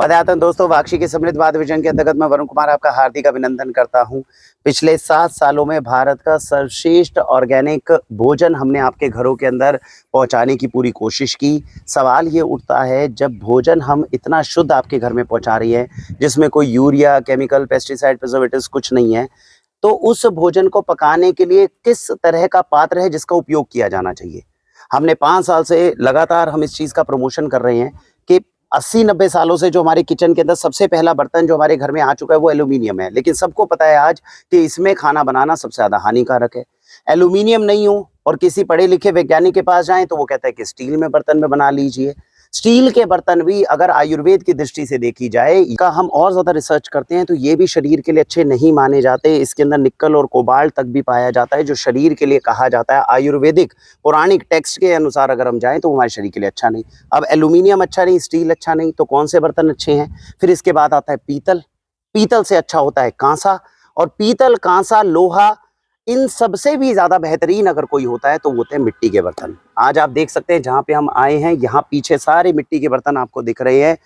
पदार्थन दोस्तों, वाक्षी के समृद्ध भारत विजन के अंतर्गत मैं वरुण कुमार आपका हार्दिक अभिनंदन करता हूं। पिछले 7 सालों में भारत का सर्वश्रेष्ठ ऑर्गेनिक भोजन हमने आपके घरों के अंदर पहुंचाने की पूरी कोशिश की। सवाल ये उठता है, जब भोजन हम इतना शुद्ध आपके घर में पहुंचा रही है, जिसमें कोई यूरिया, केमिकल, पेस्टिसाइड, प्रिजर्वेटिव्स कुछ नहीं है, तो उस भोजन को पकाने के लिए किस तरह का पात्र है जिसका उपयोग किया जाना चाहिए। हमने 5 साल से लगातार हम इस चीज़ का प्रमोशन कर रहे हैं कि 80-90 सालों से जो हमारे किचन के अंदर सबसे पहला बर्तन जो हमारे घर में आ चुका है वो एल्यूमिनियम है। लेकिन सबको पता है आज कि इसमें खाना बनाना सबसे ज़्यादा हानिकारक है। एल्यूमिनियम नहीं हो और किसी पढ़े लिखे वैज्ञानिक के पास जाएं तो वो कहता है कि स्टील में बर्तन में बना लीजिए। स्टील के बर्तन भी अगर आयुर्वेद की दृष्टि से देखी जाए, का हम और ज़्यादा रिसर्च करते हैं तो ये भी शरीर के लिए अच्छे नहीं माने जाते। इसके अंदर निकल और कोबाल्ट तक भी पाया जाता है, जो शरीर के लिए कहा जाता है आयुर्वेदिक पौराणिक टेक्स्ट के अनुसार अगर हम जाएं तो हमारे शरीर के लिए अच्छा नहीं। अब एल्यूमिनियम अच्छा नहीं, स्टील अच्छा नहीं, तो कौन से बर्तन अच्छे हैं? फिर इसके बाद आता है पीतल। पीतल से अच्छा होता है कांसा, और पीतल, कांसा, लोहा, इन सबसे भी ज़्यादा बेहतरीन अगर कोई होता है तो वो होते हैं मिट्टी के बर्तन। आज आप देख सकते हैं जहाँ पे हम आए हैं, यहाँ पीछे सारे मिट्टी के बर्तन आपको दिख रहे हैं।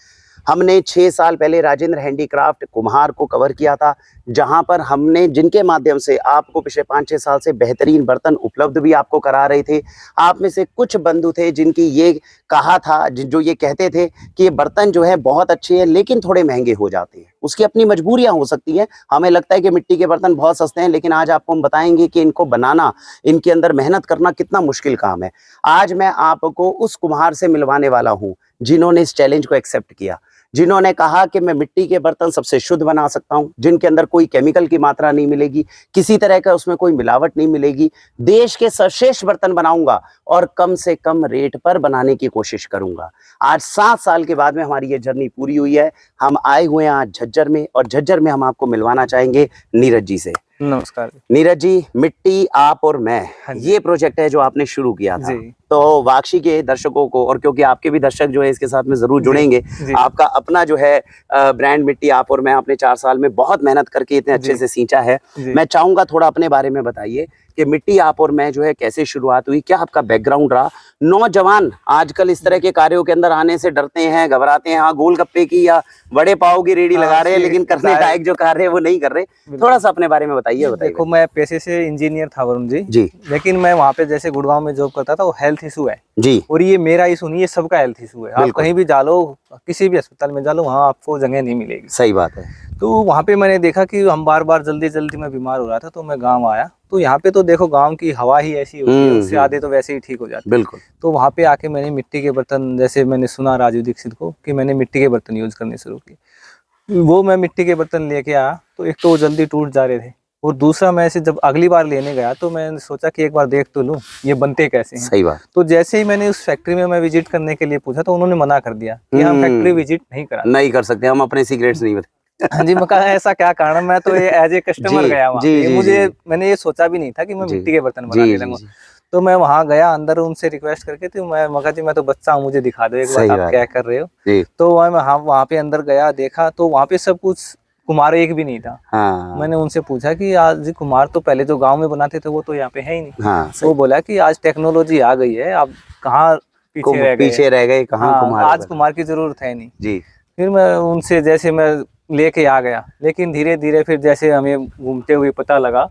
हमने 6 साल पहले राजेंद्र हैंडीक्राफ्ट कुम्हार को कवर किया था, जहां पर हमने जिनके माध्यम से आपको पिछले 5-6 साल से बेहतरीन बर्तन उपलब्ध भी आपको करा रहे थे। आप में से कुछ बंधु थे जिनकी ये कहा था, जो ये कहते थे कि ये बर्तन जो है बहुत अच्छे हैं लेकिन थोड़े महंगे हो जाते हैं। उसकी अपनी मजबूरियां हो सकती हैं। हमें लगता है कि मिट्टी के बर्तन बहुत सस्ते हैं, लेकिन आज आपको हम बताएंगे कि इनको बनाना, इनके अंदर मेहनत करना कितना मुश्किल काम है। आज मैं आपको उस कुम्हार से मिलवाने वाला हूँ जिन्होंने इस चैलेंज को एक्सेप्ट किया, जिन्होंने कहा कि मैं मिट्टी के बर्तन सबसे शुद्ध बना सकता हूं, जिनके अंदर कोई केमिकल की मात्रा नहीं मिलेगी, किसी तरह का उसमें कोई मिलावट नहीं मिलेगी। देश के सर्वश्रेष्ठ बर्तन बनाऊंगा और कम से कम रेट पर बनाने की कोशिश करूंगा। आज 7 साल के बाद में हमारी ये जर्नी पूरी हुई है। हम आए हुए हैं आज झज्जर में, और झज्जर में हम आपको मिलवाना चाहेंगे नीरज जी से। नमस्कार नीरज जी, मिट्टी आप और मैं, ये प्रोजेक्ट है जो आपने शुरू किया था। तो वाक्षी के दर्शकों को, और क्योंकि आपके भी दर्शक जो है इसके साथ में जरूर जुड़ेंगे, आपका अपना जो है ब्रांड मिट्टी आप और मैं, आपने 4 साल में बहुत मेहनत करके इतने अच्छे से सींचा है। मैं चाहूंगा थोड़ा अपने बारे में बताइए कि मिट्टी आप और मैं जो है कैसे शुरुआत हुई, क्या आपका बैकग्राउंड रहा। नौजवान आजकल इस तरह के कार्यों के अंदर आने से डरते हैं, घबराते हैं। हाँ, गोलगप्पे की या बड़े पाव की रेडी लगा रहे हैं, लेकिन करने लायक जो कार्य है वो नहीं कर रहे। थोड़ा सा अपने बारे में बताइए। देखो, मैं पेशे से इंजीनियर था वरुण जी, लेकिन मैं वहाँ पे जैसे गुड़गांव में जॉब करता था, वो हेल्थ इशू है जी, और ये मेरा इशू नहीं, ये सबका हेल्थ इशू है। आप कहीं भी जा लो, किसी भी अस्पताल में जा लो, वहाँ आपको जगह नहीं मिलेगी। सही बात है। तो वहाँ पे मैंने देखा कि हम बार बार जल्दी में बीमार हो रहा था, तो मैं गाँव आया। तो यहाँ पे तो देखो, गाँव की हवा ही ऐसी होती है, उससे आधे तो वैसे ही ठीक हो जाते। बिल्कुल। तो वहाँ पे आके मैंने मिट्टी के बर्तन, जैसे मैंने सुना राजू दीक्षित को कि मैंने मिट्टी के बर्तन यूज करने शुरू किए। वो मैं मिट्टी के बर्तन लेके आया, तो एक तो वो जल्दी टूट जा रहे थे, और दूसरा मैं ऐसे जब अगली बार लेने गया तो मैंने सोचा कि एक बार देख तो लूं ये बनते कैसे हैं। सही बात। तो जैसे ही मैंने उस फैक्ट्री में मैं विजिट करने के लिए पूछा, तो उन्होंने मना कर दिया कि हम फैक्ट्री विजिट नहीं कर सकते, हम अपने सीक्रेट्स नहीं बता। हाँ जी, मैं कहा ऐसा क्या कारण। मैं तो ये एज ए कस्टमर गया वहाँ, मैंने ये सोचा भी नहीं था कि मैं मिट्टी के बर्तन बनाने लगूंगा। तो मैं वहाँ गया अंदर, उनसे रिक्वेस्ट करके, तो मैं जी मैं तो बच्चा हूँ, मुझे दिखा दो एक बार आप क्या कर रहे हो। तो मैं वहाँ पे अंदर गया, देखा तो वहाँ पे सब कुछ कुम्हार एक भी नहीं था। हाँ। मैंने उनसे पूछा कि आज जी कुम्हार तो पहले जो गांव में बनाते थे वो तो यहाँ पे है ही नहीं। हाँ, वो बोला कि आज टेक्नोलॉजी आ गई है, आप कहाँ पीछे रह गए, कहाँ कुम्हार, आज कुम्हार की जरूरत है नहीं जी। फिर मैं उनसे जैसे मैं लेके आ गया, लेकिन धीरे धीरे फिर जैसे हमें घूमते हुए पता लगा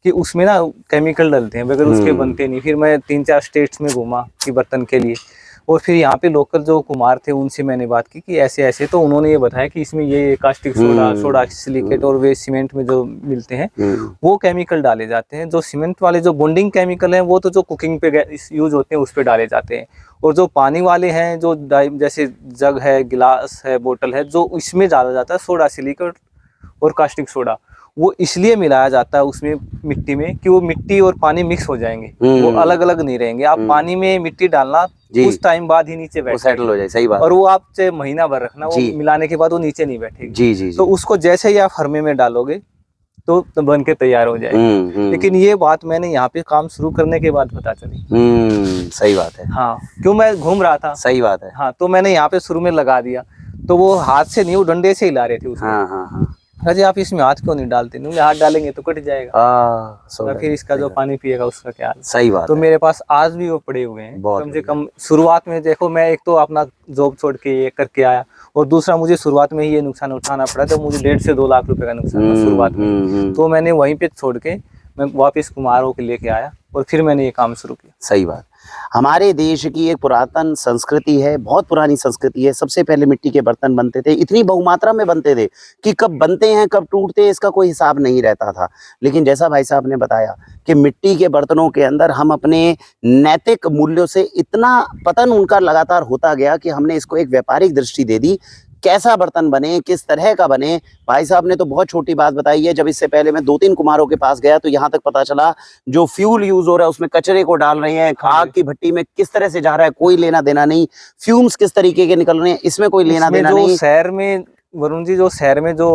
कि उसमें ना केमिकल डलते हैं, बगैर उसके बनते नहीं। फिर मैं 3-4 स्टेट्स में घूमा कि बर्तन के लिए, और फिर यहाँ पे लोकल जो कुम्हार थे उनसे मैंने बात की कि ऐसे ऐसे, तो उन्होंने ये बताया कि इसमें ये कास्टिक सोडा सिलिकेट और वे सीमेंट में जो मिलते हैं वो केमिकल डाले जाते हैं। जो सीमेंट वाले जो बॉन्डिंग केमिकल हैं वो तो जो कुकिंग पे यूज होते हैं उस पे डाले जाते हैं, और जो पानी वाले हैं, जो जैसे जग है, गिलास है, बोतल है, जो इसमें डाला जाता है सोडा सिलिकेट और कास्टिक सोडा, वो इसलिए मिलाया जाता है उसमें मिट्टी में कि वो मिट्टी और पानी मिक्स हो जाएंगे, वो अलग अलग नहीं रहेंगे। आप पानी में मिट्टी डालना, उस टाइम बाद ही नीचे बैठे, सेटल हो जाए। सही बात। और वो आप चाहे महीना भर रखना, वो मिलाने के बाद वो नीचे नहीं बैठेगी। जी। तो उसको जैसे ही आप फर्मे में डालोगे तो बन के तैयार हो जाएगी। लेकिन ये बात मैंने यहाँ पे काम शुरू करने के बाद पता चली। सही बात है। हाँ, क्यों, मैं घूम रहा था। सही बात है। हाँ, तो मैंने यहाँ पे शुरू में लगा दिया, तो वो हाथ से नहीं, वो डंडे से ही ला रहे थे उसको। जी आप इसमें हाथ क्यों नहीं डालते? नहीं, हाथ डालेंगे तो कट जाएगा, तो फिर इसका जो पानी पिएगा उसका क्या हाल? सही बात तो है। मेरे पास आज भी वो पड़े हुए हैं। कम से कम शुरुआत में देखो, मैं एक तो अपना जॉब छोड़ के ये करके आया, और दूसरा मुझे शुरुआत में ही ये नुकसान उठाना पड़ा, तो मुझे 1.5 से 2 लाख रुपए का नुकसान हुआ शुरुआत में। तो मैंने वहीं पे छोड़ के मैं वापस कुम्हारों के लेके आया और फिर मैंने ये काम शुरू किया। सही बात। हमारे देश की एक पुरातन संस्कृति है, बहुत पुरानी संस्कृति है। सबसे पहले मिट्टी के बर्तन बनते थे, इतनी बहुमात्रा में बनते थे कि कब बनते हैं कब टूटते हैं इसका कोई हिसाब नहीं रहता था। लेकिन जैसा भाई साहब ने बताया कि मिट्टी के बर्तनों के अंदर हम अपने नैतिक मूल्यों से इतना पतन उनका लगातार होता गया कि हमने इसको एक व्यापारिक दृष्टि दे दी। कैसा बर्तन बने, किस तरह का बने, भाई साहब ने तो बहुत छोटी बात बताई है। जब इससे पहले मैं 2-3 कुम्हारों के पास गया तो यहाँ तक पता चला जो फ्यूल यूज हो रहा है उसमें कचरे को डाल रहे हैं, आग की भट्टी में किस तरह से जा रहा है कोई लेना देना नहीं, फ्यूम्स किस तरीके के निकल रहे हैं इसमें कोई लेना देना नहीं। शहर में वरुण जी, जो शहर में जो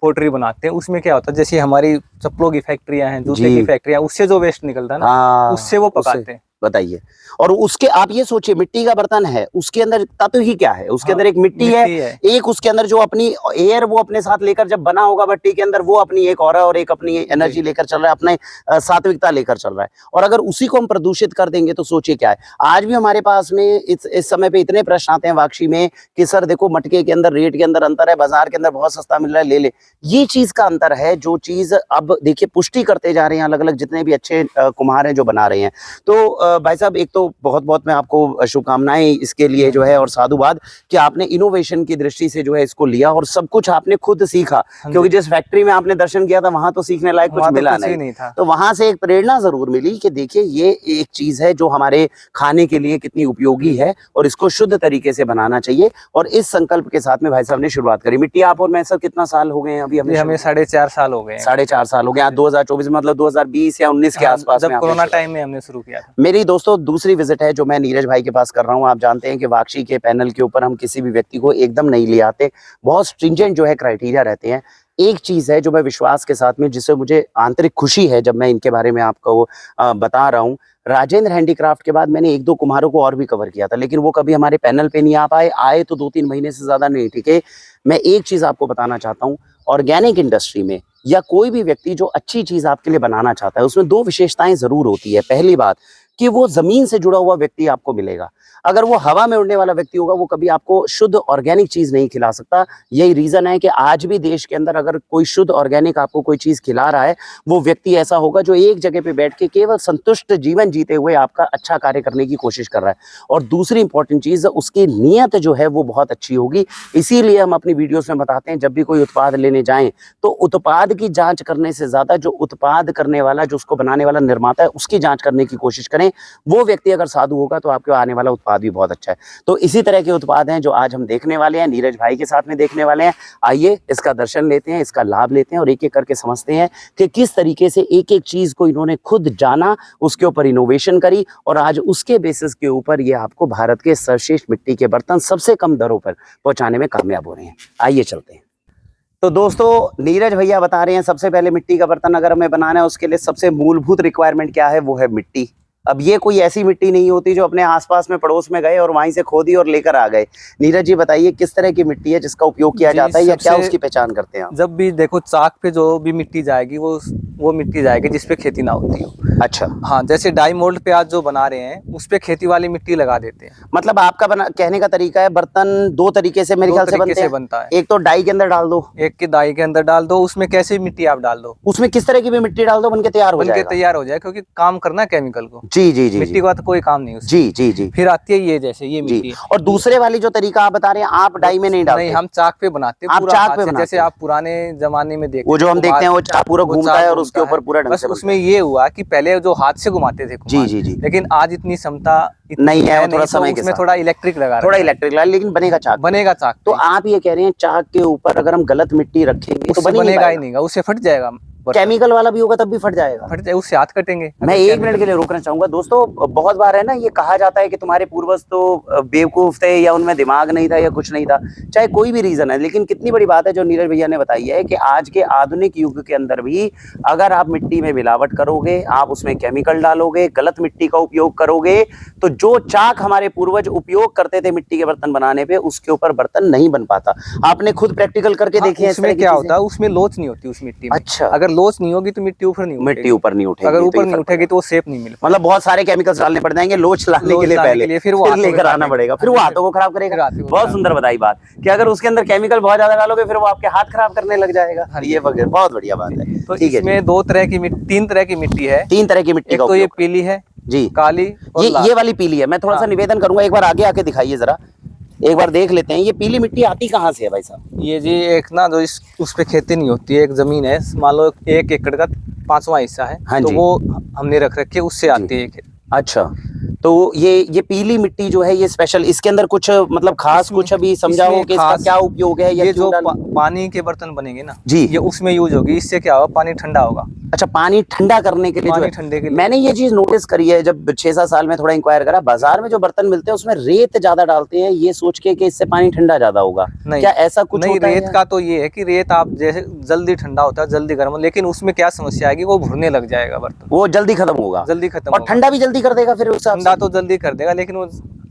पोल्ट्री बनाते हैं उसमें क्या होता है, जैसे हमारी चप्पलों की फैक्ट्रियां हैं, जूते की फैक्ट्रियां, उससे जो वेस्ट निकलता है ना, उससे वो पकाते हैं। बताइए। और उसके आप ये सोचिए, मिट्टी का बर्तन है, उसके अंदर तत्व ही क्या है, उसके अंदर एक मिट्टी है, एक उसके अंदर जो अपनी एयर वो अपने साथ लेकर जब बना होगा भट्टी के अंदर, वो अपनी एक ऑरा और एक अपनी एनर्जी लेकर चल रहा है, अपने सात्विकता लेकर चल रहा है। और अगर उसी को हम प्रदूषित कर देंगे तो सोचिए क्या है। आज भी हमारे पास में इस समय पे इतने प्रश्न आते हैं वाक्षी में कि सर देखो मटके के अंदर रेट के अंदर अंतर है, बाजार के अंदर बहुत सस्ता मिल रहा है, ले ले। ये चीज का अंतर है, जो चीज अब देखिए पुष्टि करते जा रहे हैं अलग अलग जितने भी अच्छे कुम्हार हैं जो बना रहे हैं। तो भाई साहब एक तो बहुत बहुत मैं आपको शुभकामनाएं इसके लिए जो है और साधुवाद कि आपने इनोवेशन की दृष्टि से जो है इसको लिया और सब कुछ आपने खुद सीखा, क्योंकि जिस फैक्ट्री में आपने दर्शन किया था वहां तो सीखने लायक कुछ मिला नहीं था। तो वहां से एक प्रेरणा जरूर मिली कि देखिए ये एक चीज है जो हमारे खाने के लिए कितनी उपयोगी है और इसको शुद्ध तरीके से बनाना चाहिए। और इस संकल्प के साथ में भाई साहब ने शुरुआत करी। मिट्टी आप और मैं सब कितना साल हो गए हैं अभी? हमें 4.5 साल हो गए। 4.5 साल हो गए। 2024 मतलब 2020 या 19 के आसपास जब कोरोना टाइम में हमने शुरू किया था। मेरी दोस्तों दूसरी विजिट है जो मैं नीरज भाई के पास कर रहा हूं। आप जानते हैं कि वाक्षी के पैनल के ऊपर हम किसी भी व्यक्ति को एकदम नहीं ले आते, बहुत स्ट्रिंजेंट जो है क्राइटेरिया रहते हैं। एक चीज है जो मैं विश्वास के साथ में, जिससे मुझे आंतरिक खुशी है जब मैं इनके बारे में आपको बता रहा हूं। राजेंद्र हैंडीक्राफ्ट के बाद मैंने 1-2 कुम्हारों को और भी कवर किया था, लेकिन वो कभी हमारे पैनल पे नहीं आ पाए, आए तो 2-3 महीने से ज्यादा नहीं टिके। मैं एक चीज आपको बताना चाहता हूँ, ऑर्गेनिक इंडस्ट्री में या कोई भी व्यक्ति जो अच्छी चीज आपके लिए बनाना चाहता है उसमें 2 विशेषताएं जरूर होती है। पहली बात कि वो जमीन से जुड़ा हुआ व्यक्ति आपको मिलेगा। अगर वो हवा में उड़ने वाला व्यक्ति होगा वो कभी आपको शुद्ध ऑर्गेनिक चीज नहीं खिला सकता। यही रीजन है कि आज भी देश के अंदर अगर कोई शुद्ध ऑर्गेनिक आपको कोई चीज खिला रहा है, वो व्यक्ति ऐसा होगा जो एक जगह पे बैठ के केवल संतुष्ट जीवन जीते हुए आपका अच्छा कार्य करने की कोशिश कर रहा है। और दूसरी इंपॉर्टेंट चीज, उसकी नीयत जो है वो बहुत अच्छी होगी। इसीलिए हम अपनी वीडियोस में बताते हैं जब भी कोई उत्पाद लेने जाएं तो उत्पाद की जांच करने से ज्यादा जो उत्पाद करने वाला, जो उसको बनाने वाला निर्माता है, उसकी जांच करने की कोशिश करें। वो व्यक्ति अगर साधु होगा तो आपके आने वाला उत्पाद भी बहुत अच्छा है। तो इसी तरह के उत्पाद हैं जो आज हम देखने वाले हैं, नीरज भाई के साथ में देखने वाले हैं। आइए इसका दर्शन लेते हैं, इसका लाभ लेते हैं और एक एक करके समझते हैं कि किस तरीके से एक एक चीज को इन्होंने खुद जाना, उसके ऊपर इनोवेशन करी और आज उसके बेसिस के ऊपर ये आपको भारत के सर्वश्रेष्ठ मिट्टी के बर्तन सबसे कम दरों पर पहुंचाने में कामयाब हो रहे हैं। आइए चलते हैं। तो दोस्तों नीरज भैया बता रहे हैं सबसे पहले मिट्टी का बर्तन अगर हमें बनाना है उसके लिए सबसे मूलभूत रिक्वायरमेंट क्या है, वो है मिट्टी। अब ये कोई ऐसी मिट्टी नहीं होती जो अपने आसपास में पड़ोस में गए और वहीं से खोदी और लेकर आ गए। नीरज जी बताइए किस तरह की मिट्टी है जिसका उपयोग किया जाता है या क्या उसकी पहचान करते हैं आप? जब भी देखो चाक पे जो भी मिट्टी जाएगी वो मिट्टी जाएगी जिसपे खेती ना होती हो। अच्छा हाँ, जैसे डाई मोल्ड पे आज जो बना रहे हैं उस पे खेती वाली मिट्टी लगा देते हैं। मतलब आपका कहने का तरीका है बर्तन 2 तरीके से मेरे ख्याल से बनता है। एक तो डाई के अंदर डाल दो, एक के डाई के अंदर डाल दो, उसमें कैसे मिट्टी आप डाल दो, उसमें किस तरह की भी मिट्टी डाल दो बनके तैयार हो जाए, क्योंकि काम करना है केमिकल को। जी जी जी, मिट्टी का तो कोई काम नहीं। जी जी जी। फिर आती है ये जैसे ये मिट्टी। और दूसरे वाली जो तरीका आप बता रहे हैं आप डाई में नहीं डालते? नहीं, हम चाक पे बनाते हैं। आप चाक पे बनाते हैं? जैसे आप पुराने जमाने में देखते वो जो हम देखते हैं वो चाक पूरा घूमता है और उसके ऊपर पूरा ढंग से। उसमें ये हुआ कि पहले जो हाथ से घुमाते थे जी जी जी, लेकिन आज इतनी क्षमता नहीं है, थोड़ा समय के साथ थोड़ा इलेक्ट्रिक लगा, लेकिन बनेगा चाक। तो आप ये कह रहे हैं चाक के ऊपर अगर हम गलत मिट्टी रखेंगे तो बनेगा ही नहीं, उससे फट जाएगा। केमिकल वाला भी होगा तब भी फट जाएगा? फट जाए, उससे हाथ कटेंगे। मैं 1 मिनट के लिए रोकना चाहूंगा दोस्तों। बहुत बार है ना, ये कहा जाता है कि तुम्हारे पूर्वज तो बेवकूफ थे या उनमें दिमाग नहीं था या कुछ नहीं था, चाहे कोई भी रीजन है, लेकिन कितनी बड़ी बात है जो नीरज भैया ने बताई है कि आज के आधुनिक युग के अंदर भी अगर आप मिट्टी में मिलावट करोगे, आप उसमें केमिकल डालोगे, गलत मिट्टी का उपयोग करोगे, तो जो चाक हमारे पूर्वज उपयोग करते थे मिट्टी के बर्तन बनाने पे, उसके ऊपर बर्तन नहीं बन पाता। आपने खुद प्रैक्टिकल करके देखे हैं? उसमें क्या होता है, उसमें लोच नहीं होती उस मिट्टी में। अच्छा, अगर लोच नहीं होगी तो मिट्टी ऊपर नहीं उठेगी। मिट्टी ऊपर नहीं उठेगी, अगर ऊपर नहीं उठेगी तो वो शेप नहीं मिलेगा। मतलब बहुत सारे केमिकल्स डालने पड़ जाएंगे लोच लाने के लिए पहले, फिर लेकर आना पड़ेगा, फिर वो हाथों को खराब करेगा। बहुत सुंदर बताई बात कि अगर उसके अंदर केमिकल बहुत ज्यादा डालोगे फिर वो आपके हाथ खराब करने लग जाएगा। ये बहुत बढ़िया बात है। तो इसमें 2 तरह की मिट्टी, 3 तरह की मिट्टी है। 3 तरह की मिट्टी का तो ये पीली है जी, काली और ये वाली पीली है। मैं थोड़ा सा निवेदन करूंगा, एक बार आगे आके दिखाइए जरा, एक बार देख लेते हैं ये पीली मिट्टी आती कहाँ से है भाई साहब? ये जी एक ना जो उस पे खेती नहीं होती है, एक जमीन है, मान लो 1 एकड़ का 5वां हिस्सा है, तो वो हमने रख रखी है, उससे आती है। अच्छा, तो ये पीली मिट्टी जो है ये स्पेशल, इसके अंदर कुछ मतलब खास कुछ अभी समझाओ कि इसका क्या उपयोग है? ये जो पानी के बर्तन बनेंगे ना जी, ये उसमें यूज होगी। इससे क्या होगा, पानी ठंडा होगा। अच्छा, पानी ठंडा करने के लिए पानी ठंडे के लिए मैंने ये चीज नोटिस करी है जब 6-7 साल में थोड़ा इंक्वायर करा, बाजार में जो बर्तन मिलते हैं उसमें रेत ज्यादा डालते हैं, ये सोच के कि इससे पानी ठंडा ज्यादा होगा। नहीं, क्या ऐसा कुछ नहीं, होता रेत है? का तो ये है कि रेत आप जैसे जल्दी ठंडा होता है, जल्दी गर्म, लेकिन उसमें क्या समस्या आएगी, वो भुरने लग जाएगा बर्तन, वो जल्दी खत्म होगा, जल्दी खत्म और ठंडा भी जल्दी कर देगा। फिर ठंडा तो जल्दी कर देगा लेकिन वो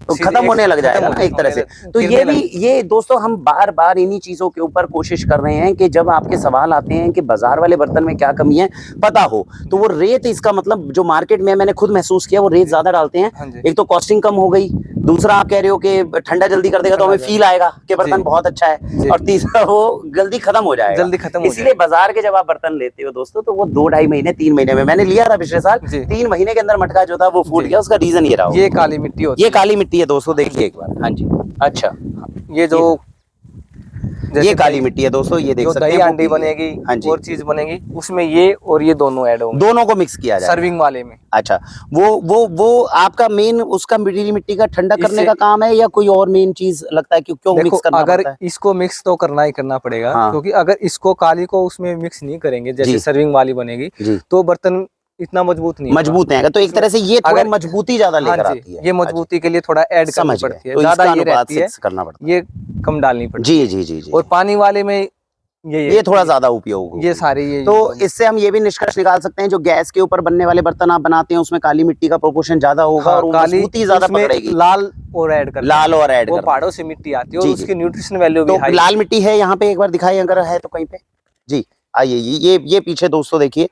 तो खत्म होने लग जाएगा ना एक तरह से। तो ये दोस्तों हम बार बार इन्हीं चीजों के ऊपर कोशिश कर रहे हैं कि जब आपके सवाल आते हैं कि बाजार वाले बर्तन में क्या कमी है पता हो, तो वो रेत, इसका मतलब जो मार्केट में मैंने खुद महसूस किया वो रेत ज्यादा डालते हैं। एक तो कॉस्टिंग कम हो गई, दूसरा आप कह रहे हो कि ठंडा जल्दी कर देगा तो हमें फील आएगा कि बर्तन बहुत अच्छा है, और तीसरा वो जल्दी खत्म हो जाएगा, जल्दी खत्म हो जाएगा। इसलिए बाजार के जब आप बर्तन लेते हो दोस्तों तो वो 2-2.5 महीने 3 महीने में, मैंने लिया था पिछले साल, 3 महीने के अंदर मटका जो था वो फूट गया। उसका रीजन ये रहा। ये काली मिट्टी होती है, ये काली मिट्टी है दोस्तों, देखिए एक बार। हाँ जी, अच्छा, ये जो ये काली मिट्टी है दोस्तों, ये देख सकते हैं। दही हांडी बनेगी, हाँ जी, और चीज बनेगी उसमें ये और ये दोनों ऐड होंगे, दोनों को मिक्स किया जाए सर्विंग वाले में। अच्छा, वो आपका मेन उसका मिट्टी का ठंडा करने का काम है या कोई और मेन चीज लगता है? क्यों मिक्स करना अगर पड़ता है? इसको मिक्स तो करना ही करना पड़ेगा, हाँ, क्योंकि अगर इसको काली को उसमें मिक्स नहीं करेंगे जैसे सर्विंग वाली बनेगी तो बर्तन इतना मजबूत नहीं है। तो एक तरह से ये थोड़ा मजबूती ज्यादा लेकर आती है। ये मजबूती के लिए थोड़ा ऐड करनी पड़ती है, तो ज्यादा ये रहती है, करना पड़ता है, ये कम डालनी पड़ती है। जी। और पानी वाले में ये थोड़ा ज्यादा उपयोग, ये सारे ये तो इससे हम ये भी निष्कर्ष निकाल सकते हैं जो गैस के ऊपर बनने वाले बर्तन आप बनाते हैं उसमें काली मिट्टी का प्रोपोर्शन ज्यादा होगा, और मजबूती ज्यादा पकड़ेगी। लाल और ऐड कर, वो पहाड़ों से मिट्टी आती है और उसकी न्यूट्रिशन वैल्यू भी हाई। लाल मिट्टी है यहाँ पे, एक बार दिखाई अगर है तो कहीं पे। जी आइए, ये पीछे दोस्तों देखिए,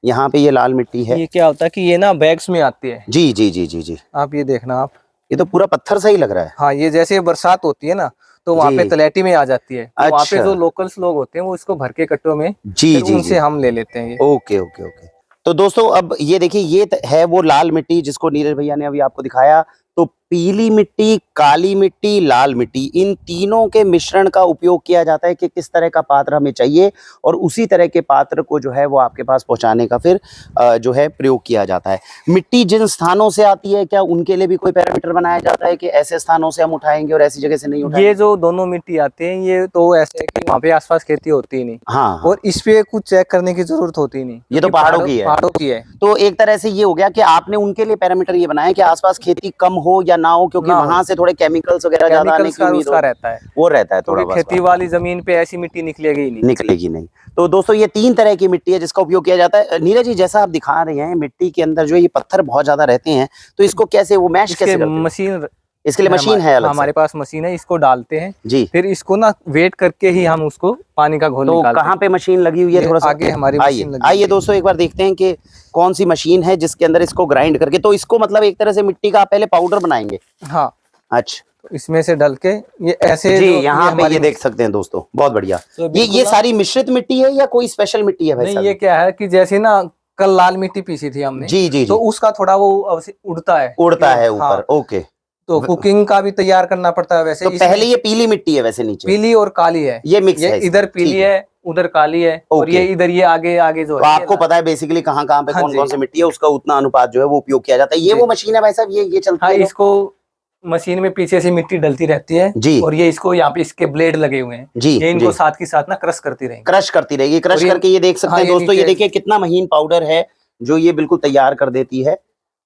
यहाँ पे ये लाल मिट्टी है। ये क्या होता है कि ये ना बैग्स में आती है। जी, आप ये देखना, आप ये तो पूरा पत्थर सा ही लग रहा है। हाँ, ये जैसे बरसात होती है ना तो वहाँ पे तलैटी में आ जाती है, तो वहाँ पे जो लोकल्स लोग होते हैं वो इसको भर के कट्टों में उनसे हम ले लेते हैं। ओके। तो दोस्तों अब ये देखिए, ये है वो लाल मिट्टी जिसको नीरज भैया ने अभी आपको दिखाया। तो पीली मिट्टी, काली मिट्टी, लाल मिट्टी, इन तीनों के मिश्रण का उपयोग किया जाता है कि किस तरह का पात्र हमें चाहिए, और उसी तरह के पात्र को जो है वो आपके पास पहुंचाने का फिर जो है प्रयोग किया जाता है। मिट्टी जिन स्थानों से आती है क्या उनके लिए भी कोई पैरामीटर बनाया जाता है कि ऐसे स्थानों से हम उठाएंगे और ऐसी जगह से नहीं उठाएंगे? ये जो दोनों मिट्टी आते हैं ये तो ऐसे है कि वहाँ पे आसपास खेती होती ही नहीं। हाँ, और इस पे कुछ चेक करने की जरूरत होती नहीं, ये तो पहाड़ों की है। तो एक तरह से ये हो गया कि आपने उनके लिए पैरामीटर ये बनाया कि आसपास खेती कम हो या ना हो, क्योंकि वहां से थोड़े केमिकल्स वगैरह ज्यादा आने की उम्मीद रहता है, वो रहता है थोड़ा। खेती वाली जमीन पे ऐसी मिट्टी निकलेगी नहीं। तो दोस्तों ये 3 तरह की मिट्टी है जिसका उपयोग किया जाता है। नीरज जी जैसा आप दिखा रहे हैं मिट्टी के अंदर जो ये पत्थर बहुत ज्यादा रहते हैं, तो इसको कैसे वो मैश कैसे करते हैं? मशीन, इसके लिए मशीन है अलग से? हमारे पास मशीन है, इसको डालते हैं जी, फिर इसको ना वेट करके ही हम उसको पानी का घोल निकालते हैं। तो कहाँ पे मशीन लगी हुई है? थोड़ा सा आगे हमारी मशीन लगी। आइए दोस्तों एक बार देखते हैं कि कौन सी मशीन है जिसके अंदर इसको ग्राइंड करके, तो इसको मतलब एक तरह से मिट्टी का पहले पाउडर बनाएंगे। हाँ, अच्छा, तो इसमें से डल के ये ऐसे जी यहाँ पे ये देख सकते हैं दोस्तों, बहुत बढ़िया। ये सारी मिश्रित मिट्टी है या कोई स्पेशल मिट्टी है? नहीं, ये क्या है कि जैसे ना कल लाल मिट्टी पीसी थी हमने, जी, तो उसका थोड़ा वो उड़ता है ऊपर। ओके, तो कुकिंग का भी तैयार करना पड़ता है वैसे। तो पहले ये पीली मिट्टी है वैसे, नीचे पीली और काली है, ये मिक्स है, इधर पीली है उधर काली है, और ये इधर ये आगे जो है। आपको पता है बेसिकली कहाँ पे कौन सी मिट्टी है, उसका उतना अनुपात जो है वो उपयोग किया जाता है। ये वो मशीन है भाई साहब, ये चलती है। इसको मशीन में पीछे से मिट्टी डलती रहती है जी, और ये इसको यहाँ पे इसके ब्लेड लगे हुए हैं जी, ये इनको जी, साथ की साथ ना क्रश करती रहेंगी, क्रश करती रहेगी। क्रश करके ये देख सकते हैं दोस्तों, ये देखिए कितना महीन पाउडर है जो ये बिल्कुल तैयार कर देती है।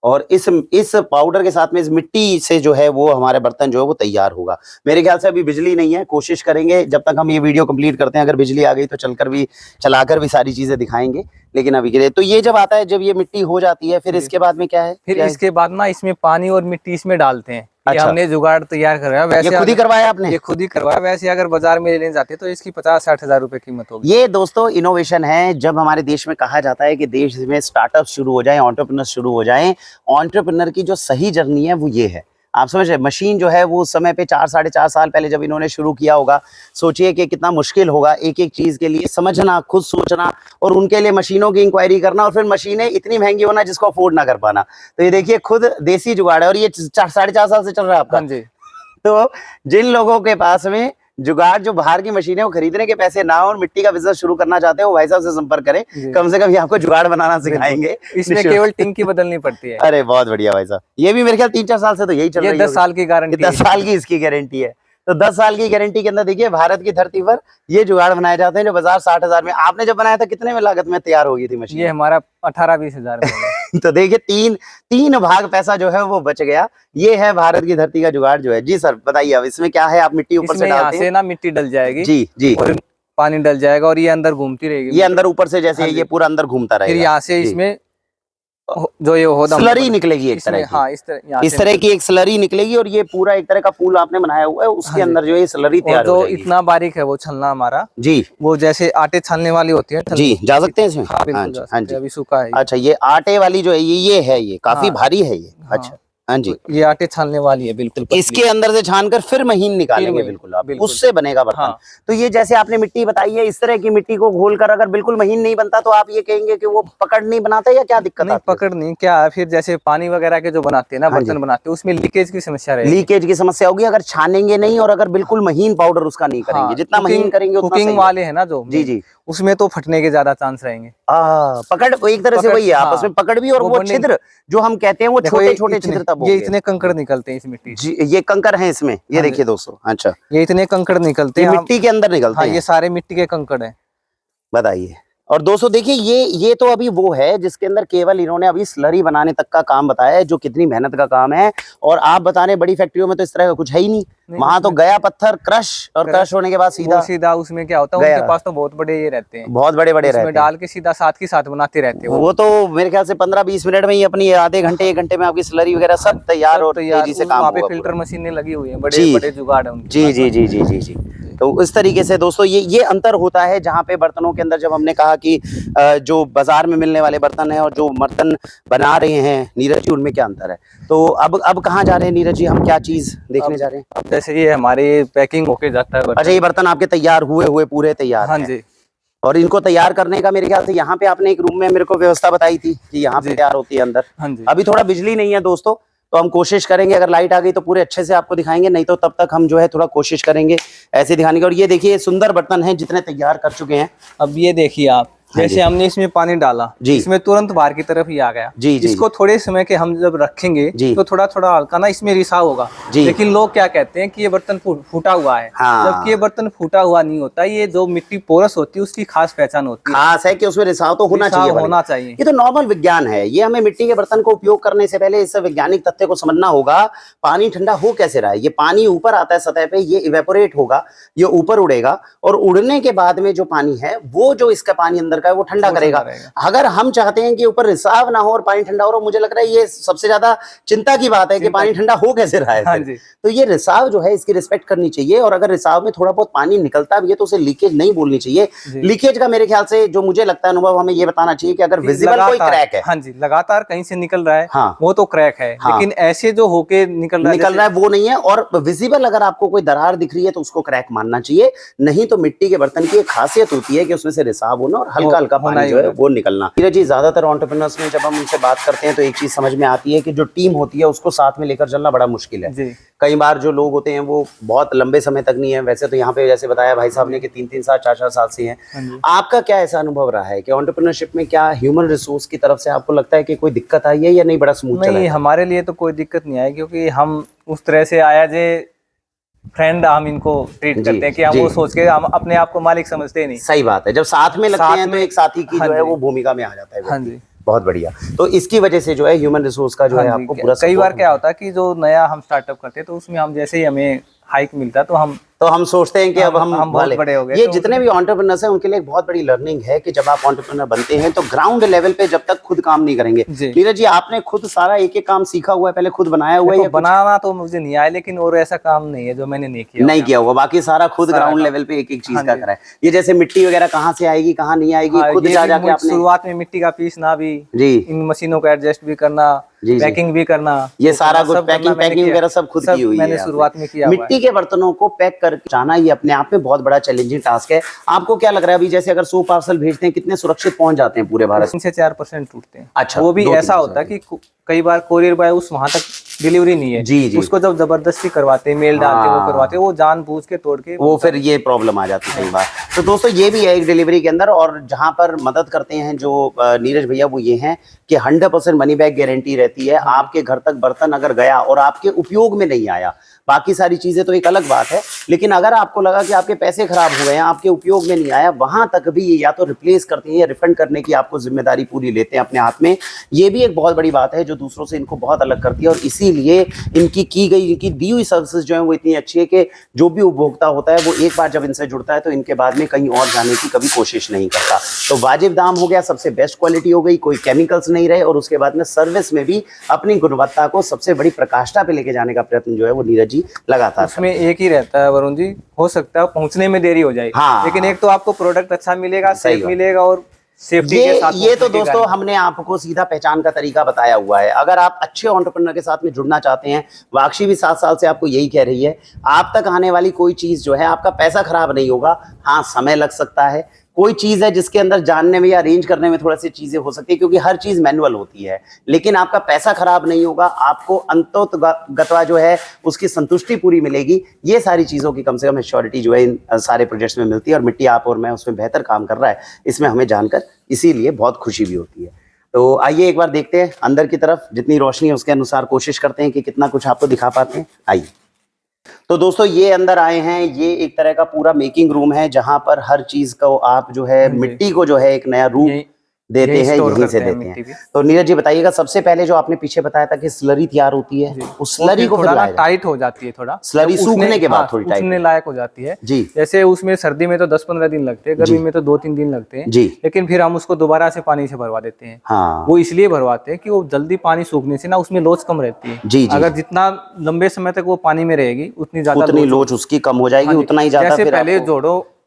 और इस पाउडर के साथ में इस मिट्टी से जो है वो हमारे बर्तन जो है वो तैयार होगा। मेरे ख्याल से अभी बिजली नहीं है, कोशिश करेंगे जब तक हम ये वीडियो कंप्लीट करते हैं, अगर बिजली आ गई तो चलाकर भी सारी चीजें दिखाएंगे, लेकिन अभी के लिए तो ये जब आता है, जब ये मिट्टी हो जाती है, फिर इसके बाद में क्या है? फिर इसके बाद ना इसमें पानी और मिट्टी इसमें डालते हैं। ये अच्छा। हमने जुगाड़ तैयार करवाया, वैसे ये खुद ही करवाया आपने? ये खुद ही करवाया। वैसे अगर बाजार में लेने जाते तो इसकी 50-60 हजार रुपए कीमत होगी। ये दोस्तों इनोवेशन है। जब हमारे देश में कहा जाता है कि देश में स्टार्टअप शुरू हो जाए, एंटरप्रेन्योर शुरू हो जाए, एंटरप्रेन्योर की जो सही जर्नी है वो ये है। आप समझ रहे, मशीन जो है वो उस समय पे 4-4.5 साल पहले जब इन्होंने शुरू किया होगा, सोचिए कि कितना मुश्किल होगा एक एक चीज के लिए समझना, खुद सोचना, और उनके लिए मशीनों की इंक्वायरी करना, और फिर मशीनें इतनी महंगी होना जिसको अफोर्ड ना कर पाना। तो ये देखिए खुद देसी जुगाड़ है, और ये 4-4.5 साल से चल रहा है आपका। हाँ जी। तो जिन लोगों के पास में जुगाड़, जो बाहर की मशीनें वो खरीदने के पैसे ना हो और मिट्टी का बिजनेस शुरू करना चाहते हैं, वो भाई साहब से संपर्क करें, कम से कम ये आपको जुगाड़ बनाना सिखाएंगे। इसमें केवल टिंकी बदलनी पड़ती है। अरे बहुत बढ़िया भाई साहब, ये भी मेरे ख्याल 3-4 साल से तो यही चल रही है। 10 साल की गारंटी, 10 साल की इसकी गारंटी है। तो 10 साल की गारंटी के अंदर देखिए भारत की धरती पर ये जुगाड़ बनाए जाते हैं जो बाजार 60 हजार में। आपने जब बनाया था कितने में लागत में तैयार हो गई थी मशीन? ये हमारा 18-20 हजार में। तो देखिए तीन भाग पैसा जो है वो बच गया। ये है भारत की धरती का जुगाड़ जो है। जी सर बताइए, अब इसमें क्या है? आप मिट्टी ऊपर से डालते हैं ना, मिट्टी डल जाएगी जी जी, और पानी डल जाएगा और ये अंदर घूमती रहेगी। ये अंदर ऊपर से जैसे ये पूरा अंदर घूमता रहेगा, फिर यहाँ से इसमें जो ये होगा स्लरी निकलेगी एक तरह की। हाँ, इस तरह की एक स्लरी निकलेगी, और ये पूरा एक तरह का पूल आपने बनाया हुआ है, उसके अंदर जो है स्लरी तैयार हो जाएगी। इतना बारीक है वो छलना हमारा जी, वो जैसे आटे छानने वाली होती है जी। जा सकते हैं इसमें? हाँ जी, अभी सूखा है। अच्छा, ये आटे वाली जो है ये है, ये काफी भारी है ये। अच्छा हाँ जी, ये आटे छानने वाली है बिल्कुल। इसके अंदर से छानकर फिर महीन निकालेंगे बिल्कुल आप, उससे बनेगा बर्तन। हाँ। तो ये जैसे आपने मिट्टी बताई है, इस तरह की मिट्टी को घोलकर अगर बिल्कुल महीन नहीं बनता तो आप ये कहेंगे कि वो पकड़ नहीं बनाता, या क्या दिक्कत? नहीं, पकड़ नहीं, क्या है फिर जैसे पानी वगैरह के जो बनाते हैं ना, बर्तन बनाते हैं, उसमें लीकेज की समस्या रहेगी। लीकेज की समस्या होगी अगर छानेंगे नहीं, और अगर बिल्कुल महीन पाउडर उसका नहीं करेंगे। जितना महीन करेंगे उतना कुकिंग वाले है ना जो, जी जी, उसमें तो फटने के ज्यादा चांस रहेंगे। पकड़ एक तरह से वही है आपस में पकड़ भी, और वो छिद्र जो हम कहते हैं वो छोटे छोटे छिद्र तब ये इतने कंकड़ निकलते हैं इस मिट्टी जी। ये कंकड़ हैं इसमें, ये देखिए दोस्तों। अच्छा, ये इतने कंकड़ निकलते हैं, मिट्टी के अंदर निकलते हैं। ये सारे मिट्टी के कंकड़ हैं। बताइए। और दोस्तों देखिए ये तो अभी वो है जिसके अंदर केवल इन्होंने अभी स्लरी बनाने तक का काम बताया है, जो कितनी मेहनत का काम है। और आप बता रहे बड़ी फैक्ट्रियों में तो इस तरह का कुछ है ही नहीं। वहां तो गया पत्थर क्रश, और क्रश होने के बाद सीधा उसमें क्या होता है, उनके पास तो बहुत बड़े ये रहते हैं, बहुत बड़े रहते हैं, डाल के सीधा साथ के साथ बनाते रहते हैं। वो तो मेरे ख्याल से 15-20 मिनट में ही अपनी आधे घंटे 1 घंटे में आपकी स्लरी वगैरह सब तैयार और तेजी से काम होगा। फिल्टर मशीनें लगी हुई है, बड़े जुगाड़ है। जी जी जी जी जी जी। तो इस तरीके से दोस्तों ये अंतर होता है, जहाँ पे बर्तनों के अंदर जब हमने कहा कि जो बाजार में मिलने वाले बर्तन हैं और जो बर्तन बना रहे हैं नीरज जी, उनमें क्या अंतर है। तो अब कहाँ जा रहे हैं नीरज जी, हम क्या चीज देखने जा रहे हैं? जैसे ये हमारे पैकिंग होके जाता है। अच्छा, ये बर्तन आपके तैयार हुए पूरे तैयार? हाँ जी। और इनको तैयार करने का मेरे ख्याल से यहाँ पे आपने एक रूम में मेरे को व्यवस्था बताई थी कि यहाँ पे तैयार होती है अंदर। हाँ जी। अभी थोड़ा बिजली नहीं है दोस्तों, तो हम कोशिश करेंगे अगर लाइट आ गई तो पूरे अच्छे से आपको दिखाएंगे, नहीं तो तब तक हम जो है थोड़ा कोशिश करेंगे ऐसे दिखाने की। और ये देखिए सुंदर बर्तन हैं जितने तैयार कर चुके हैं। अब ये देखिए आप, जैसे हमने इसमें पानी डाला, इसमें तुरंत बाहर की तरफ ही आ गया। जी जी। इसको थोड़े समय के हम जब रखेंगे तो थोड़ा थोड़ा हल्का ना इसमें रिसाव होगा। लेकिन लोग क्या कहते हैं कि ये बर्तन फूटा हुआ है, जबकि ये बर्तन फूटा हुआ नहीं होता। ये जो मिट्टी पोरस होती है उसकी खास पहचान होती है, खास है कि उसमें रिसाव तो होना चाहिए। ये तो नॉर्मल विज्ञान है। ये हमें मिट्टी के बर्तन को उपयोग करने से पहले इस वैज्ञानिक तथ्य को समझना होगा, पानी ठंडा हो कैसे रहा है। ये पानी ऊपर आता है सतह पे, ये इवेपोरेट होगा, ये ऊपर उड़ेगा, और उड़ने के बाद में जो पानी है वो जो इसका पानी अंदर का है वो ठंडा करेगा। अगर हम चाहते हैं कि ऊपर रिसाव ना हो और पानी ठंडा हो, मुझे लग रहा है ये सबसे ज्यादा चिंता की बात है कि पानी ठंडा हो कैसे रहा है। हाँ जी। तो ये रिसाव जो है इसकी रिस्पेक्ट करनी चाहिए, और अगर रिसाव में थोड़ा बहुत पानी निकलता भी है तो उसे लीकेज नहीं बोलनी चाहिए। लीकेज का मेरे ख्याल से जो मुझे लगता है अनुभव, हमें ये बताना चाहिए कि अगर विजिबल कोई क्रैक है, हाँ जी, लगातार कहीं से निकल रहा है, हाँ, वो तो क्रैक है। लेकिन ऐसे जो होके निकल रहा है वो नहीं है। और विजिबल अगर आपको कोई दरार दिख रही है तो उसको क्रैक मानना चाहिए, नहीं तो मिट्टी के बर्तन की एक खासियत होती है कि उसमें से रिसाव होना और हल्का हल्का पानी जो है वो निकलना। नीरज जी, ज्यादातर एंटरप्रेन्योर्स में जब हम उनसे बात करते हैं तो एक चीज समझ में आती है कि जो टीम होती है उसको साथ में लेकर चलना बड़ा मुश्किल है। कई बार जो लोग होते हैं वो बहुत लंबे समय तक नहीं है, वैसे तो यहाँ पे जैसे बताया भाई साहब ने कि 3-3 साल 4-4 साल से हैं। आपका क्या ऐसा अनुभव रहा है कि एंटरप्रेन्योरशिप में क्या ह्यूमन रिसोर्स की तरफ से आपको लगता है कि कोई दिक्कत आई है या नहीं, बड़ा स्मूथ चला है? नहीं, हमारे लिए तो कोई दिक्कत नहीं आई, क्योंकि हम उस तरह से आया जे फ्रेंड हम इनको ट्रीट करते हैं कि हम वो सोच के हम अपने आप को मालिक समझते नहीं। सही बात है, जब साथ में लगते हैं तो एक साथी की जो है वो भूमिका में आ जाता है। हाँ जी, बहुत बढ़िया। तो इसकी वजह से जो है ह्यूमन रिसोर्स का जो है आपको पूरा कई बार क्या होता है कि जो नया हम स्टार्टअप करते हैं तो उसमें हम जैसे ही हमें हाइक मिलता है तो हम सोचते हैं कि अब हम बहुत बड़े हो गए। ये जितने भी एंटरप्रेन्योर्स हैं उनके लिए एक बहुत बड़ी लर्निंग है कि जब आप एंटरप्रेन्योर बनते हैं तो ग्राउंड लेवल पे जब तक खुद काम नहीं करेंगे। नीरज जी, आपने खुद सारा एक एक काम सीखा हुआ है, पहले खुद बनाया हुआ है? बनाना तो मुझे नहीं आया, लेकिन और ऐसा काम नहीं है जो मैंने नहीं किया हुआ, बाकी सारा खुद ग्राउंड लेवल पे एक एक चीज का करा है। ये जैसे मिट्टी वगैरह कहाँ से आएगी कहाँ नहीं आएगी, खुद जाके आपने शुरुआत में मिट्टी का पीसना भी, इन मशीनों को एडजस्ट भी करना, पैकिंग भी करना, ये सारा कुछ पैकिंग वगैरह सब खुद की हुई है। मैंने शुरुआत में किया। मिट्टी के बर्तनों को पैक करके जाना ये अपने आप में बहुत बड़ा चैलेंजिंग टास्क है। आपको क्या लग रहा है अभी जैसे अगर 100 पार्सल भेजते हैं कितने सुरक्षित पहुंच जाते हैं पूरे भारत? 3 से 4% टूटते हैं। अच्छा, वो भी ऐसा होता है कि कई बार कोरियर बॉय उस वहां तक डिलीवरी नहीं है जी। उसको जब जबरदस्ती करवाते हैं, मेल डालते वो करवाते, वो जानबूझ के तोड़ के वो फिर ये प्रॉब्लम आ जाती है कई बार। तो दोस्तों ये भी है एक डिलीवरी के अंदर, और जहां पर मदद करते हैं जो नीरज भैया वो ये हैं कि 100% मनी बैक गारंटी रहती है। आपके घर तक बर्तन अगर गया और आपके उपयोग में नहीं आया, बाकी सारी चीजें तो एक अलग बात है, लेकिन अगर आपको लगा कि आपके पैसे खराब हो गए हैं, आपके उपयोग में नहीं आया, वहां तक भी ये या तो रिप्लेस करते हैं या रिफंड करने की आपको जिम्मेदारी पूरी लेते हैं अपने हाथ में। ये भी एक बहुत बड़ी बात है जो दूसरों से इनको बहुत अलग करती है, और इसीलिए इनकी की गई इनकी दी हुई सर्विसेज जो है वो इतनी अच्छी है कि जो भी उपभोक्ता होता है वो एक बार जब इनसे जुड़ता है तो इनके बाद में कहीं और जाने की कभी कोशिश नहीं करता। तो वाजिब दाम हो गया, सबसे बेस्ट क्वालिटी हो गई, कोई केमिकल्स नहीं रहे, और उसके बाद में सर्विस में भी अपनी गुणवत्ता को सबसे बड़ी प्रकाष्ठा पे लेके जाने का प्रयत्न जो है वो नीरज जी लगातार। उसमें एक ही रहता है वरुण जी, हो सकता है पहुंचने में देरी हो जाएगी, लेकिन एक तो आपको प्रोडक्ट अच्छा मिलेगा, सेफ मिलेगा, और सेफ्टी के साथ ये तो दोस्तों हमने आपको सीधा पहचान का तरीका बताया हुआ है। अगर आप अच्छे एंटरप्रेन्योर के साथ में जुड़ना चाहते हैं, वाक्षी भी 7 साल से आपको यही कह रही है, आप तक आने वाली कोई चीज जो है आपका पैसा खराब नहीं होगा। हाँ, समय लग सकता है, कोई चीज है जिसके अंदर जानने में या अरेंज करने में थोड़ा सी चीजें हो सकती है क्योंकि हर चीज मैनुअल होती है, लेकिन आपका पैसा खराब नहीं होगा, आपको अंततोगत्वा जो है उसकी संतुष्टि पूरी मिलेगी। ये सारी चीजों की कम से कम एश्योरिटी जो है इन सारे प्रोजेक्ट्स में मिलती है, और मिट्टी आप और मैं उसमें बेहतर काम कर रहा है, इसमें हमें जानकर इसीलिए बहुत खुशी भी होती है। तो आइए एक बार देखते हैं अंदर की तरफ, जितनी रोशनी है उसके अनुसार कोशिश करते हैं कि कितना कुछ आपको दिखा पाते हैं। आइए। तो दोस्तों ये अंदर आए हैं, ये एक तरह का पूरा मेकिंग रूम है जहां पर हर चीज को आप जो है मिट्टी को जो है एक नया रूप देते हैं, यहीं से देते हैं। तो नीरज जी बताइएगा, सबसे पहले जो आपने पीछे बताया था कि स्लरी तैयार होती है, उस स्लरी को थोड़ा टाइट हो जाती है, थोड़ा स्लरी सूखने के बाद थोड़ी टाइट सूखने लायक हो जाती है जी। जैसे उसमें सर्दी में तो 10-15 दिन लगते हैं, गर्मी में तो 2-3 दिन लगते हैं जी, लेकिन फिर हम उसको दोबारा से पानी से भरवा देते हैं। हाँ, वो इसलिए भरवाते हैं कि वो जल्दी पानी सूखने से ना उसमें लोच कम रहती है जी। अगर जितना लंबे समय तक वो पानी में रहेगी उतनी ज्यादा लोच उसकी कम हो जाएगी, उतना ही ज्यादा। जैसे पहले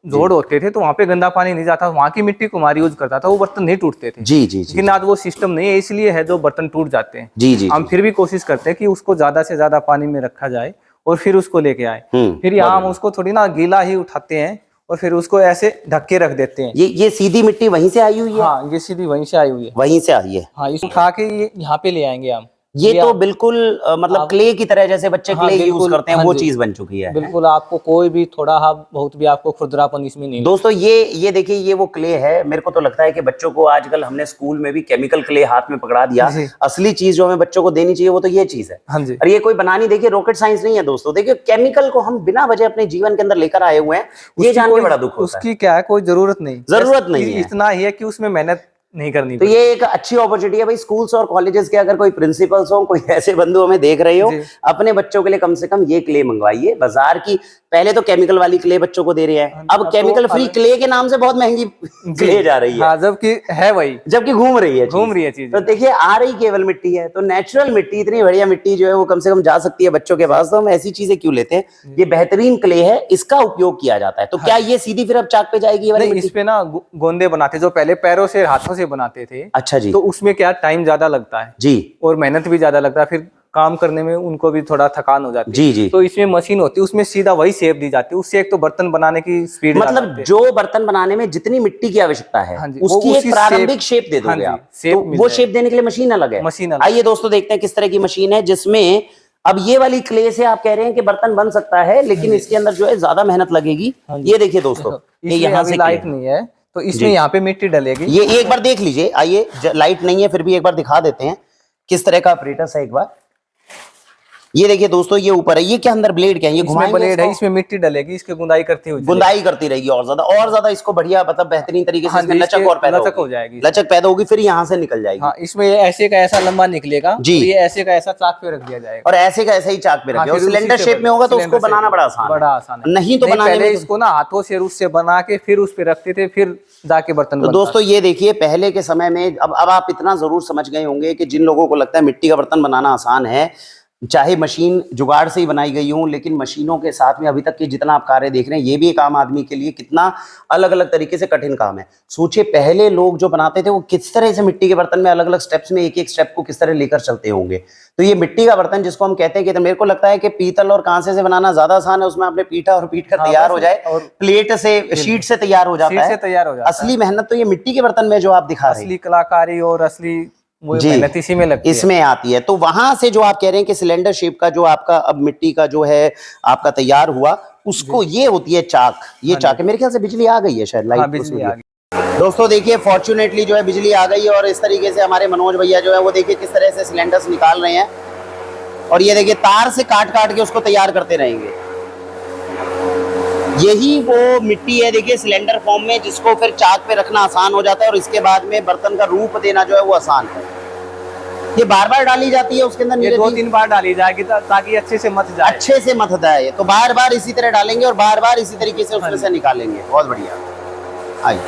जोड़ होते थे तो वहाँ पे गंदा पानी नहीं जाता, वहाँ की मिट्टी कुम्हार यूज करता था, वो बर्तन नहीं टूटते थे जी जी। लेकिन आज वो सिस्टम नहीं है, इसलिए है जो बर्तन टूट जाते हैं जी जी। हम फिर भी कोशिश करते हैं कि उसको ज्यादा से ज्यादा पानी में रखा जाए और फिर उसको लेके आए। फिर यहाँ हम उसको थोड़ी ना गीला ही उठाते हैं और फिर उसको ऐसे ढक के रख देते हैं। ये सीधी मिट्टी वहीं से आई हुई है? हाँ, ये सीधी वहीं से आई हुई है। वहीं से आई है। हाँ, इसको उठा के ये यहाँ पे ले आएंगे हम। ये तो बिल्कुल मतलब क्ले की तरह, जैसे बच्चे क्ले यूज करते हैं, वो चीज बन चुकी है। बिल्कुल, आपको कोई भी थोड़ा बहुत भी आपको खुरदरापन इसमें नहीं। दोस्तों ये देखिए, ये वो क्ले है। मेरे को तो लगता है कि बच्चों को आजकल हमने स्कूल में भी केमिकल क्ले हाथ में पकड़ा दिया। असली चीज जो हमें बच्चों को देनी चाहिए वो तो ये चीज है। हाँ जी। और ये कोई बनानी, देखिए रॉकेट साइंस नहीं है दोस्तों। देखिए केमिकल को हम बिना वजह अपने जीवन के अंदर लेकर आए हुए हैं, ये जान के बड़ा दुख होता है। उसकी क्या है, कोई जरूरत नहीं है, इतना ही है कि उसमें मेहनत नहीं करनी। तो ये एक अच्छी अपॉर्चुनिटी है भाई, स्कूल्स और कॉलेजेस के अगर कोई प्रिंसिपल्स हो, कोई ऐसे बंधु हमें देख रहे हो, अपने बच्चों के लिए कम से कम ये क्ले मंगवाइए। बाजार की पहले तो केमिकल वाली क्ले बच्चों को दे रहे हैं, अब केमिकल फ्री क्ले के नाम से बहुत महंगी क्ले जा रही है। हाँ, जबकि है वही, जबकि घूम रही है चीज। तो देखिए आ रही केवल मिट्टी है, तो नेचुरल मिट्टी, इतनी बढ़िया मिट्टी जो है वो कम से कम जा सकती है बच्चों के पास, तो हम ऐसी चीजें क्यों लेते हैं। ये बेहतरीन क्ले है, इसका उपयोग किया जाता है। तो क्या ये सीधी फिर अब चाक पे जाएगी? इस पे ना गोंदे बनाते, जो पहले पैरों से हाथों से बनाते थे। अच्छा जी। तो उसमें क्या टाइम ज्यादा लगता है जी, और मेहनत भी ज्यादा लगता है, फिर काम करने में उनको भी थोड़ा थकान हो जाती है। जी जी। तो इसमें मशीन होती है, उसमें सीधा वही शेप दी जाती है, उससे एक तो बर्तन बनाने की स्पीड, मतलब जो बर्तन बनाने में जितनी मिट्टी की आवश्यकता है, हाँ जी, उसकी एक प्रारंभिक शेप दे हाँ दोगे जी, आप, शेप तो मिल वो जाएगी। शेप देने के लिए मशीन अलग है। मशीन अलग। आइए दोस्तों देखते हैं किस तरह की मशीन है, जिसमें अब ये वाली क्ले से आप कह रहे हैं कि बर्तन बन सकता है, लेकिन इसके अंदर जो है ज्यादा मेहनत लगेगी। ये देखिए दोस्तों, ये यहाँ से लाइट नहीं है, तो इसमें यहाँ पे मिट्टी डलेगी। ये एक बार देख लीजिए, आइए, लाइट नहीं है फिर भी एक बार दिखा देते हैं किस तरह का ऑपरेटस है। एक बार ये देखिए दोस्तों, ये ऊपर है, ये क्या अंदर ब्लेड क्या है, ये घुमाएंगे ब्लेड है, इसमें मिट्टी डलेगी, इसके गुंदाई करती हुई गुंदाई करती रहेगी और ज्यादा इसको बढ़िया, मतलब बेहतरीन तरीके से इसमें लचक और पैदा लचक हो जाएगी, लचक पैदा होगी, फिर यहाँ से निकल जाएगी। हाँ, इसमें ये ऐसे का ऐसा लंबा निकलेगा जी, ये ऐसे का ऐसा चाक पे रख दिया जाएगा और ऐसे का ऐसा ही चाक पे रखिए, और सिलेंडर शेप में होगा तो उसको बनाना बड़ा आसान है। नहीं तो बनाने में इसको ना हाथों से उससे बना के फिर उस पे रखते थे, फिर जाके बर्तन। तो दोस्तों ये देखिए, पहले के समय में, अब आप इतना जरूर समझ गए होंगे कि जिन लोगों को लगता है मिट्टी का बर्तन बनाना आसान है, चाहे मशीन जुगाड़ से ही बनाई गई हो, लेकिन मशीनों के साथ में अभी तक के जितना आप कार्य देख रहे हैं, ये भी एक आम आदमी के लिए कितना अलग अलग तरीके से कठिन काम है। सोचिए पहले लोग जो बनाते थे वो किस तरह से मिट्टी के बर्तन में अलग अलग स्टेप्स में एक एक स्टेप को किस तरह लेकर चलते होंगे। तो ये मिट्टी का बर्तन जिसको हम कहते हैं कि, तो मेरे को लगता है कि पीतल और कांसे से बनाना ज्यादा आसान है, उसमें आपने पीटा और पीट कर तैयार हो जाए, और प्लेट से, शीट से तैयार हो जाता है। असली मेहनत तो ये मिट्टी के बर्तन में जो आप दिखा रहे हैं, असली कलाकारी और असली मेहनत इसी में लगती है, इसमें आती है। तो वहां से जो आप कह रहे हैं कि सिलेंडर शेप का जो आपका अब मिट्टी का जो है आपका तैयार हुआ, उसको ये होती है चाक, ये चाक है। मेरे ख्याल से बिजली आ गई है शायद, लाइट बिजली आ गई। दोस्तों देखिए, फॉर्चुनेटली जो है बिजली आ गई, और इस तरीके से हमारे मनोज भैया जो है वो देखिए किस तरह से सिलेंडर्स निकाल रहे हैं, और ये देखिए तार से काट काट के उसको तैयार करते रहेंगे। यही वो मिट्टी है देखिए सिलेंडर फॉर्म में, जिसको फिर चाक पे रखना आसान हो जाता है, और इसके बाद में बर्तन का रूप देना जो है वो आसान है। ये बार बार डाली जाती है उसके अंदर, ये 2-3 बार डाली जाएगी ताकि अच्छे से मथ जाए, अच्छे से मथ जाए। तो बार बार इसी तरह डालेंगे और बार बार इसी तरीके से उसमें से निकालेंगे। बहुत बढ़िया। आइए,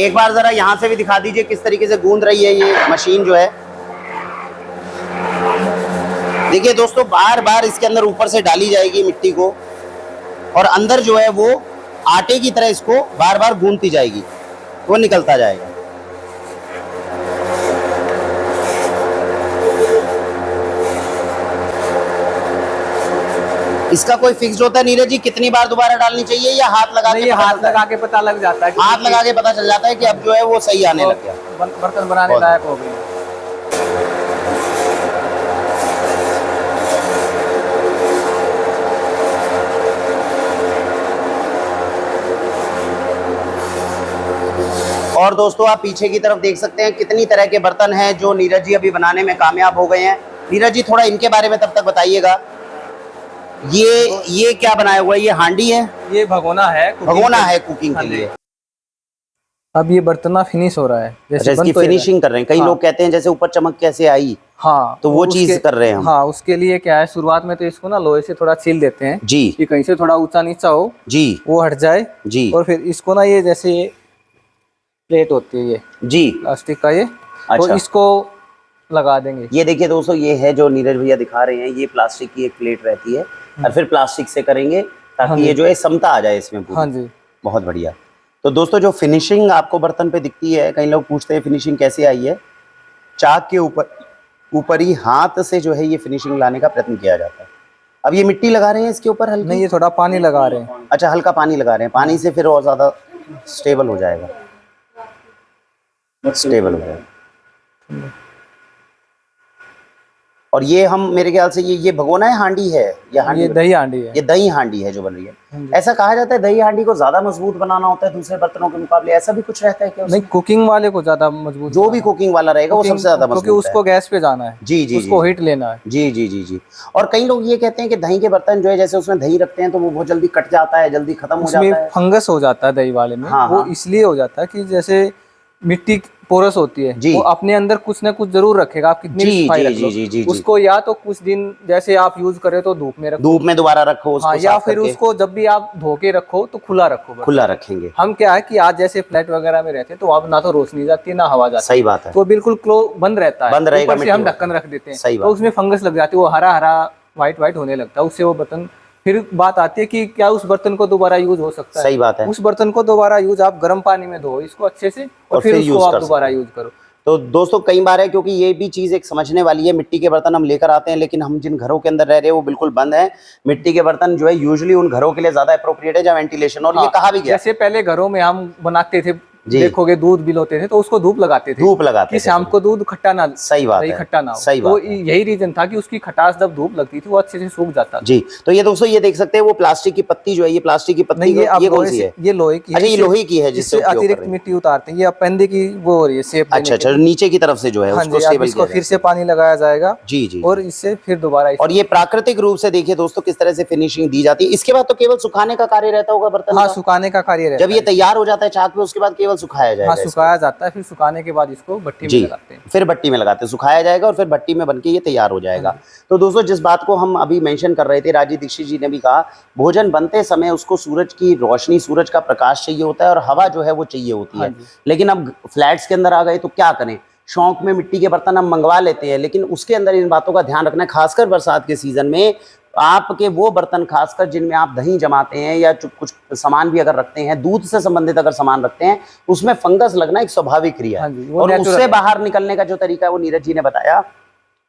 एक बार जरा यहाँ से भी दिखा दीजिए किस तरीके से गूंद रही है ये मशीन जो है। देखिए दोस्तों, बार बार इसके अंदर ऊपर से डाली जाएगी मिट्टी को, और अंदर जो है वो आटे की तरह इसको बार बार गूंदती जाएगी, वो निकलता जाएगा। इसका कोई फिक्स्ड होता है नीरज जी, कितनी बार दोबारा डालनी चाहिए, या हाथ लगा के? हाथ लगा के पता लग जाता है, हाथ लगा के पता चल जाता है कि अब जो है वो सही आने लग गया, बर्तन बनाने लायक हो गई। और दोस्तों आप पीछे की तरफ देख सकते हैं कितनी तरह के बर्तन हैं जो नीरज जी अभी बनाने में कामयाब हो गए हैं। नीरज जी थोड़ा इनके बारे में तब तक बताइएगा। ये क्या बनाया हुआ है? ये हांडी है, ये भगोना है, भगोना है कुकिंग के लिए। अब ये बर्तन फिनिश हो रहा है, जैसे इसकी फिनिशिंग कर रहे हैं। कई लोग कहते हैं जैसे ऊपर चमक कैसे आई, हाँ, तो वो चीज कर रहे हैं हम। हाँ, उसके लिए क्या है, शुरुआत में तो इसको ना लोहे से थोड़ा छील देते हैं जी, कि कहीं से थोड़ा ऊंचा नीचा हो जी, वो हट जाए जी। और फिर इसको ना ये जैसे प्लेट होती है ये जी प्लास्टिक का, ये अच्छा, तो इसको लगा देंगे। ये देखिए दोस्तों, ये है जो नीरज भैया दिखा रहे हैं, ये प्लास्टिक की एक प्लेट रहती है, और फिर प्लास्टिक से करेंगे ताकि ये जो है समता आ जाए इसमें पूरी। हाँ जी, बहुत बढ़िया। तो दोस्तों जो फिनिशिंग आपको बर्तन पे दिखती है, कई लोग पूछते हैं फिनिशिंग कैसे आई है, चाक के ऊपर ही हाथ से जो है ये फिनिशिंग लाने का प्रयत्न किया जाता है। अब ये मिट्टी लगा रहे हैं इसके ऊपर हल्की? नहीं, ये थोड़ा पानी लगा रहे हैं। अच्छा, हल्का पानी लगा रहे हैं, पानी से फिर और ज्यादा स्टेबल हो जाएगा, स्टेबल हो जाएगा। और ये हम मेरे ख्याल से ये भगोना है, हांडी है, ये दही हांडी है, ये दही हांडी है जो बन रही है। ऐसा कहा जाता है दही हांडी को ज्यादा मजबूत बनाना होता है दूसरे बर्तनों के मुकाबले, ऐसा भी कुछ रहता है क्या? नहीं, कुकिंग वाले को ज्यादा मजबूत, जो भी कुकिंग वाला रहेगा वो सबसे ज्यादा मजबूत, क्योंकि उसको गैस पे जाना है। जी जी, उसको हीट लेना है। जी जी जी जी। और कई लोग ये कहते हैं कि दही के बर्तन जो है, जैसे उसमें दही रखते हैं तो वो बहुत जल्दी कट जाता है, जल्दी खत्म हो जाता है, फंगस हो जाता है दही वाले में। वो इसलिए हो जाता है कि जैसे मिट्टी पोरस होती है, वो अपने अंदर कुछ ना कुछ जरूर रखेगा, आप कितनी भी सफाई रख लो उसको, या तो कुछ दिन जैसे आप यूज करे तो धूप में रखो, धूप में दोबारा रखो उसको, हाँ, या फिर उसको जब भी आप धो के रखो तो खुला रखो, खुला रखेंगे। हम क्या है कि आज जैसे फ्लैट वगैरह में रहते हैं तो अब ना तो रोशनी जाती है ना हवा जाती है, सही बात है, तो बिल्कुल बंद रहता है, बंद रहेगा, हम ढक्कन रख देते हैं तो उसमें फंगस लग जाती है, वो हरा हरा व्हाइट होने लगता है, उससे वो बर्तन फिर बात आती है कि क्या उस बर्तन को दोबारा यूज हो सकता है। सही बात है। उस बर्तन को दोबारा यूज आप गर्म पानी में धो इसको अच्छे से और फिर उसको आप दोबारा यूज करो। तो दोस्तों कई बार है, क्योंकि ये भी चीज़ एक समझने वाली है, मिट्टी के बर्तन हम लेकर आते हैं लेकिन हम जिन घरों के अंदर रह रहे हैं वो बिल्कुल बंद है। मिट्टी के बर्तन जो है यूजुअली उन घरों के लिए ज्यादा अप्रोप्रिएट है जहाँ वेंटिलेशन, और ये कहा भी गया। जैसे पहले घरों में हम बनाते थे, देखोगे दूध बिलोते थे तो उसको धूप लगाते थे, धूप लगाते कि शाम को दूध खट्टा ना, सही बात है, खट्टा ना हो। सही तो बात है। यही रीजन था कि उसकी खटास जब धूप लगती थी वो अच्छे से सूख जाता था। जी, तो ये दोस्तों ये देख सकते हैं वो प्लास्टिक की पत्ती जो है, ये प्लास्टिक की पत्ती ये कौन सी है? ये लोहे की है। अच्छा, ये लोहे की है जिससे अतिरिक्त मिट्टी उतारते हैं। ये अपंदे की वो हो रही है शेप। अच्छा, नीचे की तरफ से जो है उसको स्टेबल किया, फिर से पानी लगाया जाएगा। जी जी, और इससे फिर दोबारा, और ये प्राकृतिक रूप से देखिए दोस्तों किस तरह से फिनिशिंग दी जाती है। इसके बाद तो केवल सुखाने का कार्य रहता होगा बर्तन। हाँ, सुखाने का कार्य रहता है। जब ये तैयार हो जाता है चाक पे उसके बाद केवल सुखाया जाएगा। हाँ, सुखाया जाता है, फिर सुखाने के बाद इसको भट्टी में लगाते हैं। फिर भट्टी में लगाते हैं, सुखाया जाएगा और फिर भट्टी में बनके ये तैयार हो जाएगा। तो दोस्तों जिस बात को हम अभी मेंशन कर रहे थे, राजीव दीक्षित जी ने भी कहा, भोजन बनते समय उसको सूरज की रोशनी, सूरज का प्रकाश चाहिए होता है और हवा जो है वो चाहिए होती है। लेकिन अब फ्लैट्स के अंदर आ गए तो क्या करें, शौक में मिट्टी के बर्तन हम मंगवा लेते हैं, लेकिन उसके अंदर इन बातों का ध्यान रखना है, खासकर बरसात के सीजन में। आपके वो बर्तन खासकर जिनमें आप दही जमाते हैं या कुछ सामान भी अगर रखते हैं, दूध से संबंधित अगर सामान रखते हैं, उसमें फंगस लगना एक स्वाभाविक क्रिया है। और उससे बाहर निकलने का जो तरीका है वो नीरज जी ने बताया।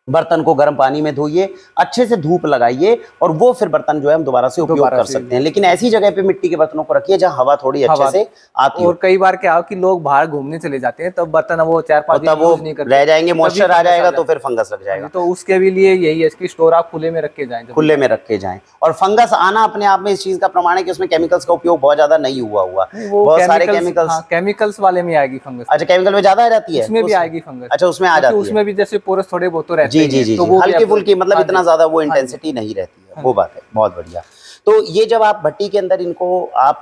बर्तन को गर्म पानी में धोइए, अच्छे से धूप लगाइए और वो फिर बर्तन जो है हम दोबारा से उपयोग कर सकते हैं। लेकिन ऐसी जगह पे मिट्टी के बर्तनों को रखिए जहां हवा थोड़ी अच्छे से आती हो। और कई बार क्या हो कि लोग बाहर घूमने चले जाते हैं, तब बर्तन वो 4-5 दिन यूज नहीं करते, रह जाएंगे, मॉइस्चर आ जाएगा तो फिर फंगस लग जाएगा। तो उसके भी लिए यही है कि स्टोर आप खुले में रख के जाएं, खुले में रख के जाएं। और फंगस आना अपने आप में इस चीज का प्रमाण है कि उसमें केमिकल्स का उपयोग बहुत ज्यादा नहीं हुआ। बहुत सारे केमिकल्स वाले में आएगी फंगस। अच्छा, केमिकल में ज्यादा आ जाती है, उसमें भी आएगी फंगस। अच्छा, उसमें आ जाती है। उसमें भी जैसे पोरस थोड़े बहुत तो रहते हैं। जी जी जी, हल्की फुल्की, मतलब इतना ज्यादा वो इंटेंसिटी नहीं रहती है, वो बात है। बहुत बढ़िया। तो ये जब आप भट्टी के अंदर इनको आप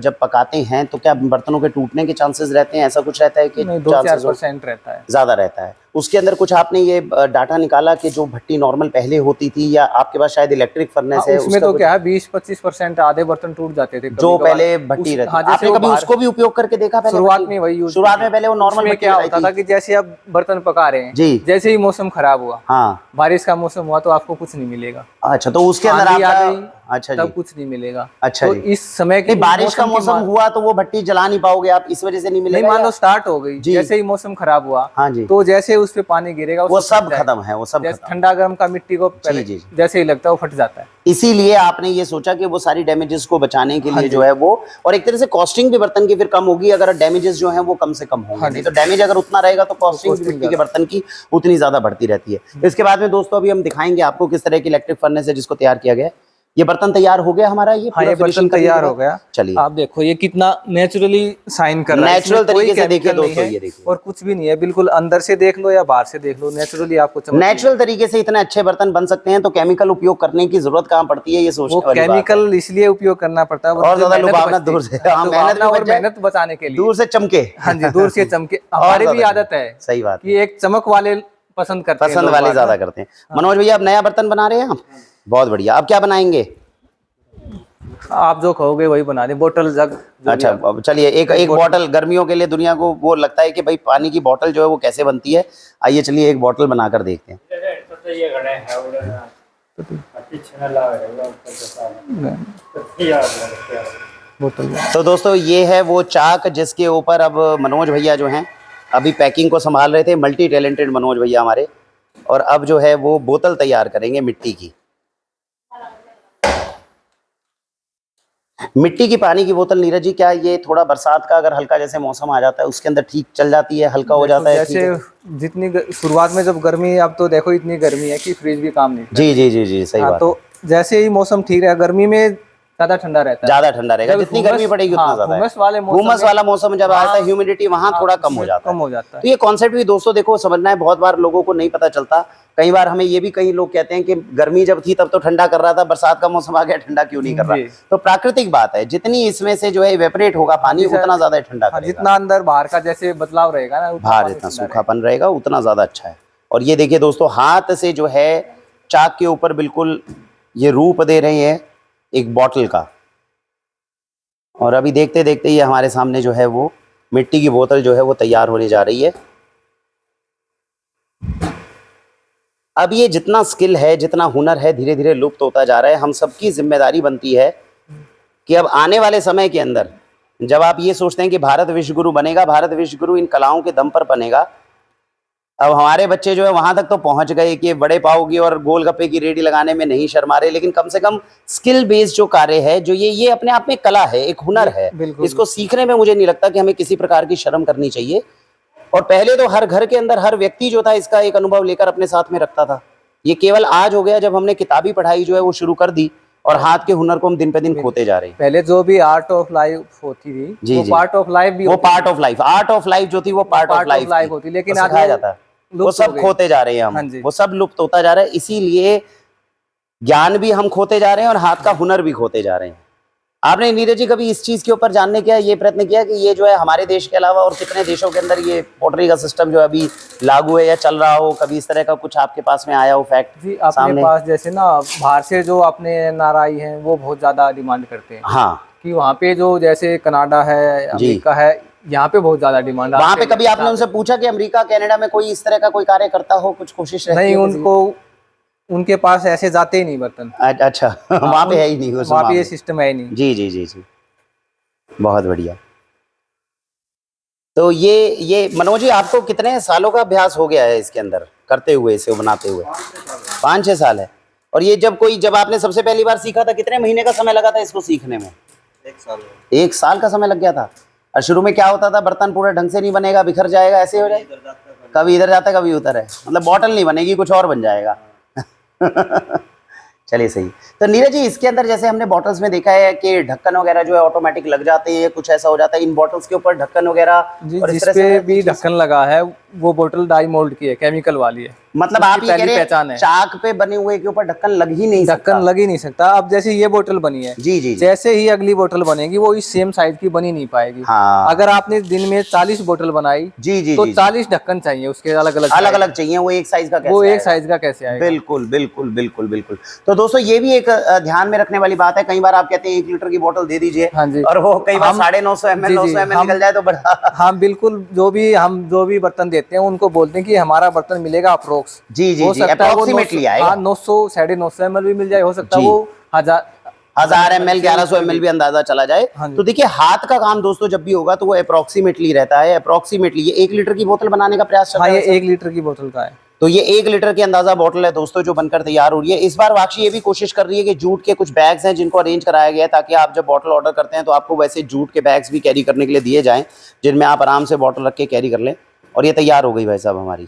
जब पकाते हैं तो क्या बर्तनों के टूटने के चांसेस रहते हैं? ऐसा कुछ रहता है कि 2-4% रहता है, ज्यादा रहता है? उसके अंदर कुछ आपने ये डाटा निकाला कि जो भट्टी नॉर्मल पहले होती थी, या आपके पास शायद इलेक्ट्रिक फर्नेस है, उसमें तो क्या है 20-25% आधे बर्तन टूट जाते थे जो पहले भट्टी रहती है। आपने कभी उसको भी उपयोग करके देखा? शुरुआत में वही यूज, शुरुआत में पहले वो नॉर्मल में क्या होता था कि जैसे अब बर्तन पका रहे हैं जी, जैसे ही मौसम खराब हुआ, हाँ, बारिश का मौसम हुआ, तो आपको कुछ नहीं मिलेगा। अच्छा, तो उसके अंदर अच्छा तब कुछ नहीं मिलेगा। अच्छा, तो इस समय की बारिश का मौसम हुआ तो वो भट्टी जला नहीं पाओगे आप, इस वजह से नहीं मिलेगा? मान लो स्टार्ट हो गई, जैसे ही मौसम खराब हुआ, हाँ जी, तो जैसे उस पे पानी गिरेगा वो सब खत्म है, वो सब ठंडा गर्म का मिट्टी को जैसे ही लगता है वो फट जाता है। इसीलिए आपने ये सोचा कि वो सारी डैमेजेस को बचाने के लिए जो है वो, और एक तरह से कॉस्टिंग भी बर्तन की फिर कम होगी अगर डैमेजेस जो है वो कम से कम होंगे। नहीं तो डैमेज अगर उतना रहेगा तो कॉस्टिंग मिट्टी के बर्तन की उतनी ज्यादा बढ़ती रहती है। इसके बाद में दोस्तों अभी हम दिखाएंगे आपको किस तरह की इलेक्ट्रिक फर्नेस है जिसको तैयार किया गया है। ये बर्तन तैयार हो गया हमारा, ये हाँ, ये बर्तन तैयार हो गया। चलिए आप देखो ये कितना नेचुरली शाइन कर रहा है, नेचुरल तरीके से देखिए दोस्तों, ये देखिए, और कुछ भी नहीं है, बिल्कुल अंदर से देख लो या बाहर से देख लो, नेचुरली आपको नेचुरल तरीके से इतने अच्छे बर्तन बन सकते हैं। तो केमिकल उपयोग करने की जरूरत कहाँ पड़ती है, ये सोचने वाली बात है। केमिकल इसलिए उपयोग करना पड़ता है और ज्यादा लुभावना दूर से, मेहनत बचाने के लिए, दूर से चमके। हाँ जी, दूर से चमके। हमारी भी आदत है, सही बात, कि एक चमक वाले पसंद करते हैं, पसंद वाले ज्यादा करते हैं। मनोज भैया अब नया बर्तन बना रहे हैं आप, बहुत बढ़िया। अब क्या बनाएंगे? आप जो कहोगे वही बना दें, बोतल जग। अच्छा, चलिए एक बोतल, गर्मियों के लिए दुनिया को वो लगता है कि भाई पानी की बोतल जो है वो कैसे बनती है, आइए चलिए एक बोतल बनाकर देखते हैं। तो दोस्तों ये है वो चाक जिसके ऊपर अब मनोज भैया जो हैं अभी पैकिंग को संभाल रहे थे, मल्टी टैलेंटेड मनोज भैया हमारे, और अब जो है वो बोतल तैयार करेंगे मिट्टी की। मिट्टी की पानी की बोतल नीरज जी, क्या ये थोड़ा बरसात का अगर हल्का जैसे मौसम आ जाता है उसके अंदर ठीक चल जाती है, हल्का हो जाता है? जैसे जितनी शुरुआत में जब गर्मी, अब तो देखो इतनी गर्मी है कि फ्रिज भी काम नहीं। जी जी जी जी, सही बात। तो जैसे ही मौसम ठीक है, गर्मी में ज्यादा ठंडा रहता है, ज्यादा ठंडा रहेगा, जितनी गर्मी पड़ेगी उतना ज्यादा। घुमस वाला मौसम जब आता है, ह्यूमिडिटी वहाँ थोड़ा कम हो जाता है। तो ये कॉन्सेप्ट भी दोस्तों देखो समझना है, बहुत बार लोगों को नहीं पता चलता। कई बार हमें ये भी कई लोग कहते हैं कि गर्मी जब थी तब तो ठंडा कर रहा था, बरसात का मौसम आ गया ठंडा क्यों नहीं कर रहा। तो प्राकृतिक बात है, जितनी इसमें से जो है इवेपोरेट होगा पानी उतना ज्यादा ठंडा करेगा। जितना अंदर बाहर का जैसे बदलाव रहेगा ना, बाहर जितना सूखापन रहेगा उतना ज्यादा अच्छा है। और ये देखिए दोस्तों, हाथ से जो है चाक के ऊपर बिल्कुल ये रूप दे रहे हैं एक बॉटल का, और अभी देखते देखते ये हमारे सामने जो है वो मिट्टी की बोतल जो है वो तैयार होने जा रही है। अब ये जितना स्किल है, जितना हुनर है, धीरे धीरे लुप्त होता जा रहा है। हम सबकी जिम्मेदारी बनती है कि अब आने वाले समय के अंदर जब आप ये सोचते हैं कि भारत विश्व गुरु बनेगा, भारत विश्व गुरु इन कलाओं के दम पर बनेगा। अब हमारे बच्चे जो है वहां तक तो पहुंच गए कि बड़े पाव की और गोलगप्पे की रेडी लगाने में नहीं शर्मा रहे, लेकिन कम से कम स्किल बेस्ड जो कार्य है, जो ये अपने आप में कला है, एक हुनर है। इसको सीखने में मुझे नहीं लगता कि हमें किसी प्रकार की शर्म करनी चाहिए। और पहले तो हर घर के अंदर हर व्यक्ति जो था इसका एक अनुभव लेकर अपने साथ में रखता था। ये केवल आज हो गया जब हमने किताबी पढ़ाई जो है वो शुरू कर दी और हाथ के हुनर को हम दिन पे दिन खोते जा रहे हैं। पहले जो भी आर्ट ऑफ लाइफ होती थी, जी, वो जी, पार्ट ऑफ लाइफ भी, वो part of life, art of life जो थी वो पार्ट ऑफ लाइफ होती, लेकिन आज सिखाया जाता है, वो सब खोते जा रहे हैं हम। वो सब लुप्त होता जा रहा है। इसीलिए ज्ञान भी हम खोते जा रहे हैं और हाथ का हुनर भी खोते जा रहे हैं। आपने नीरज जी कभी इस चीज के ऊपर जानने का ये प्रयत्न किया कि ये जो है हमारे देश के अलावा और कितने देशों के अंदर ये पॉटरी का सिस्टम जो अभी लागू है या चल रहा हो, कभी इस तरह का कुछ आपके पास में आया हो फैक्ट? जी, अपने पास जैसे ना बाहर से जो अपने एनआरआई हैं वो बहुत ज्यादा डिमांड करते हैं। हाँ, कि वहाँ पे जो जैसे कनाडा है, अमेरिका है, यहाँ पे बहुत ज्यादा डिमांड। वहाँ पे कभी आपने उनसे पूछा कि अमेरिका कनाडा में कोई इस तरह का कोई कार्य करता हो, कुछ कोशिश रहती नहीं, उनको उनके पास ऐसे जाते ही नहीं बर्तन। अच्छा, वहाँ पे है ही नहीं, वहाँ पे ये सिस्टम है ही नहीं। जी जी जी जी, बहुत बढ़िया। तो ये मनोज जी आपको कितने सालों का अभ्यास हो गया है इसके अंदर करते हुए, इसे बनाते हुए? 5-6 साल है। और ये जब आपने सबसे पहली बार सीखा था, कितने महीने का समय लगा था इसको सीखने में? 1 साल। 1 साल का समय लग गया था। और शुरू में क्या होता था, बर्तन पूरे ढंग से नहीं बनेगा, बिखर जाएगा, ऐसे हो जाए, कभी इधर जाता कभी उधर है, मतलब बॉटल नहीं बनेगी, कुछ और बन जाएगा। चलिए सही। तो नीरज जी इसके अंदर जैसे हमने बॉटल्स में देखा है कि ढक्कन वगैरह जो है ऑटोमेटिक लग जाते हैं, कुछ ऐसा हो जाता है इन बॉटल्स के ऊपर ढक्कन वगैरह? और जिस पे भी ढक्कन लगा है वो बोतल डाई मोल्ड की है, केमिकल वाली है। मतलब आप ये कह रहे हैं चाक पे बने हुए के ऊपर ढक्कन लग ही नहीं सकता? ढक्कन लग ही नहीं सकता। अब जैसे ये बोतल बनी है, जी जी, जैसे ही अगली बोतल बनेगी वो इस सेम साइज की बनी नहीं पाएगी। हाँ। अगर आपने दिन में 40 बोतल बनाई, जी जी, तो 40 ढक्कन चाहिए उसके, अलग अलग चाहिए। वो एक साइज का कैसे वो एक साइज का कैसे आएगा? बिल्कुल बिल्कुल बिल्कुल बिल्कुल। तो दोस्तों ये भी एक ध्यान में रखने वाली बात है। कई बार आप कहते हैं 1 लीटर की बोतल दे दीजिए, हाँ जी, और वो कई बार 950 ml 900 ml निकल जाए तो बड़ा। हाँ बिल्कुल, हम जो भी बर्तन देते हैं उनको बोलते हैं कि हमारा बर्तन मिलेगा अप्रोक्स। जी जी जी, अप्रोक्सीमेटली आएगा। 900 950 ml भी मिल जाए, हो सकता है वो 1000 ml 1100 ml भी अंदाजा चला जाए। तो देखिए हाथ का काम दोस्तों जब भी होगा तो वो अप्रोक्सीमेटली रहता है। अप्रोक्सीमेटली ये 1 लीटर की बोतल बनाने का प्रयास चल रहा है। ये 1 लीटर की बोतल का है। तो ये 1 लीटर की अंदाजा बोतल है दोस्तों जो बनकर तैयार हो रही है। इस बार वाक्षी ये भी कोशिश कर रही है कि जूट के कुछ बैग्स हैं जिनको अरेंज कराया गया है, ताकि आप जब बोतल ऑर्डर करते हैं तो आपको वैसे जूट के बैग्स भी कैरी करने के लिए दिए जाएं, जिनमें आप आराम से बोतल रख के कैरी कर लें। और ये तैयार हो गई भाई साहब हमारी,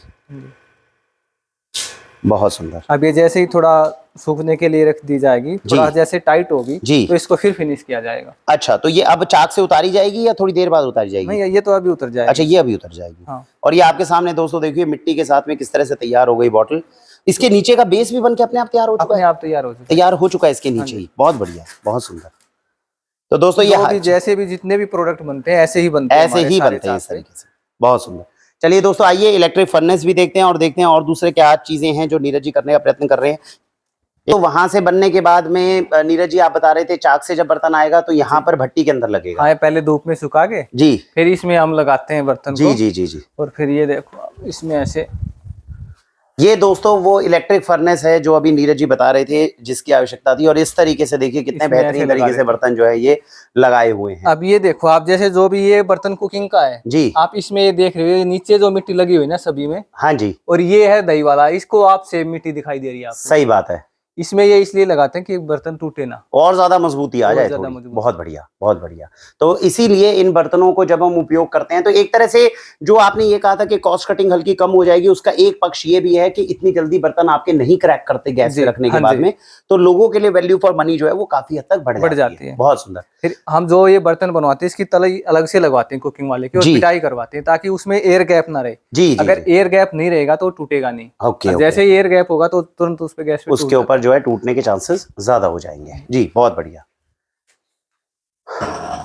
बहुत सुंदर। अब ये जैसे ही थोड़ा सूखने के लिए रख दी जाएगी, थोड़ा जैसे टाइट होगी तो इसको फिर फिनिश किया जाएगा। अच्छा, तो ये अब चाक से उतारी जाएगी या थोड़ी देर बाद उतारी जाएगी? नहीं, ये तो अभी उतर जाएगी। अच्छा, ये अभी उतर जाएगी। हाँ। और ये आपके सामने दोस्तों देखिए मिट्टी के साथ में किस तरह से तैयार हो गई बॉटल। इसके नीचे का बेस भी बन के अपने आप तैयार हो चुका है? अपने आप तैयार हो चुका है इसके नीचे ही। बहुत बढ़िया, बहुत सुंदर। तो दोस्तों ये जैसे भी जितने भी प्रोडक्ट बनते हैं ऐसे ही बनते हैं, इस तरीके से। बहुत सुंदर। चलिए दोस्तों आइए इलेक्ट्रिक फर्नेस भी देखते हैं और देखते हैं और दूसरे क्या चीजें हैं जो नीरज जी करने का प्रयत्न कर रहे हैं। तो वहां से बनने के बाद में नीरज जी आप बता रहे थे चाक से जब बर्तन आएगा तो यहाँ पर भट्टी के अंदर लगेगा। हाँ, पहले धूप में सुखा के जी, फिर इसमें हम लगाते हैं बर्तन जी को। जी जी जी। और फिर ये देखो इसमें ऐसे, ये दोस्तों वो इलेक्ट्रिक फर्नेस है जो अभी नीरज जी बता रहे थे जिसकी आवश्यकता थी। और इस तरीके से देखिए कितने बेहतरीन तरीके से बर्तन जो है ये लगाए हुए हैं। अब ये देखो आप, जैसे जो भी ये बर्तन कुकिंग का है जी, आप इसमें ये देख रहे हो नीचे जो मिट्टी लगी हुई है ना सभी में। हाँ जी। और ये है दही वाला, इसको आप सेम मिट्टी दिखाई दे रही है आपको। सही बात है। इसमें ये इसलिए लगाते हैं कि बर्तन टूटे ना, और ज्यादा मजबूती आ जाए थोड़ी। बहुत बढ़िया, बहुत बढ़िया। तो इसीलिए इन बर्तनों को जब हम उपयोग करते हैं तो एक तरह से जो आपने ये कहा था कि कॉस्ट कटिंग हल्की कम हो जाएगी, उसका एक पक्ष ये भी है कि इतनी जल्दी बर्तन आपके नहीं क्रैक करते गैस से रखने के बाद में, तो लोगों के लिए वैल्यू फॉर मनी जो है वो काफी हद तक बढ़ जाती है। बहुत सुंदर। फिर हम जो ये बर्तन बनवाते हैं इसकी तलाई अलग से लगवाते हैं कुकिंग वाले की, और पिटाई करवाते हैं ताकि उसमें एयर गैप ना रहे। जी, अगर एयर गैप नहीं रहेगा तो टूटेगा नहीं। ओके, जैसे एयर गैप होगा तो तुरंत उस पे गैस उसके ऊपर जो है टूटने के चांसेस ज्यादा हो जाएंगे। जी, बहुत बढ़िया।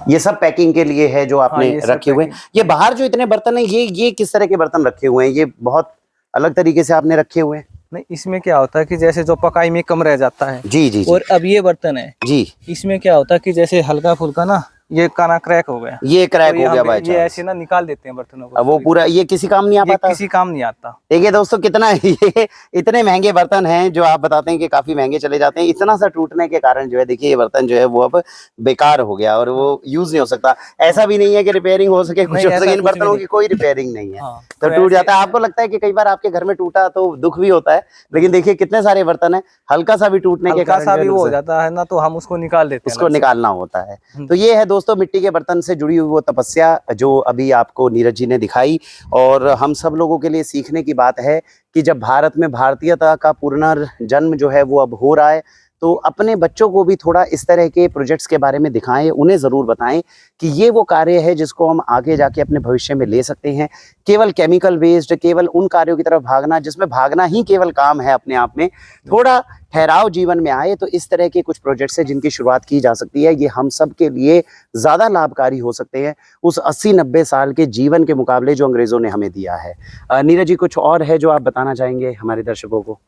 ये सब पैकिंग के लिए है जो आपने रखे हुए। ये बाहर जो इतने बर्तन है ये किस तरह के बर्तन रखे हुए हैं? ये बहुत अलग तरीके से आपने रखे हुए हैं। नहीं, इसमें क्या होता है कि जैसे जो पकाई में कम रह जाता है। जी जी, और अब ये बर्तन है जी, इसमें क्या होता है कि जैसे हल्का फुल्का ना ये काना क्रैक हो गया, ये क्रैक तो हो गया भाई, ये ऐसे ना निकाल देते हैं बर्तनों को। अब वो पूरा ये किसी काम नहीं आ पाता, किसी काम नहीं आता। देखिए दोस्तों कितना ये इतने महंगे बर्तन हैं जो आप बताते हैं कि काफी महंगे चले जाते हैं, इतना सा टूटने के कारण जो है देखिए ये बर्तन जो है वो अब बेकार हो गया और वो यूज नहीं हो सकता। ऐसा भी नहीं है कि रिपेयरिंग हो सके, कुछ हो सके, इन बर्तनों की कोई रिपेयरिंग नहीं है। हाँ, तो टूट जाता है। आपको लगता है कि कई बार आपके घर में टूटा तो दुख भी होता है, लेकिन देखिए कितने सारे बर्तन है, हल्का सा भी टूटने के कारण सा भी वो हो जाता है ना, तो हम उसको निकाल देते हैं, उसको निकालना होता है। तो ये है दोस्तों मिट्टी के बर्तन से जुड़ी हुई वो तपस्या जो अभी आपको नीरज जी ने दिखाई, और हम सब लोगों के लिए सीखने की बात है कि जब भारत में भारतीयता का पुनर्जन्म जो है वो अब हो रहा है, तो अपने बच्चों को भी थोड़ा इस तरह के प्रोजेक्ट्स के बारे में दिखाएं, उन्हें ज़रूर बताएं कि ये वो कार्य है जिसको हम आगे जाके अपने भविष्य में ले सकते हैं। केवल केमिकल वेस्ट, केवल उन कार्यों की तरफ भागना जिसमें भागना ही केवल काम है अपने आप में, थोड़ा ठहराव जीवन में आए, तो इस तरह के कुछ प्रोजेक्ट्स हैं जिनकी शुरुआत की जा सकती है। ये हम सब के लिए ज़्यादा लाभकारी हो सकते हैं उस 80-90 साल के जीवन के मुकाबले जो अंग्रेज़ों ने हमें दिया है। नीरज जी कुछ और है जो आप बताना चाहेंगे हमारे दर्शकों को?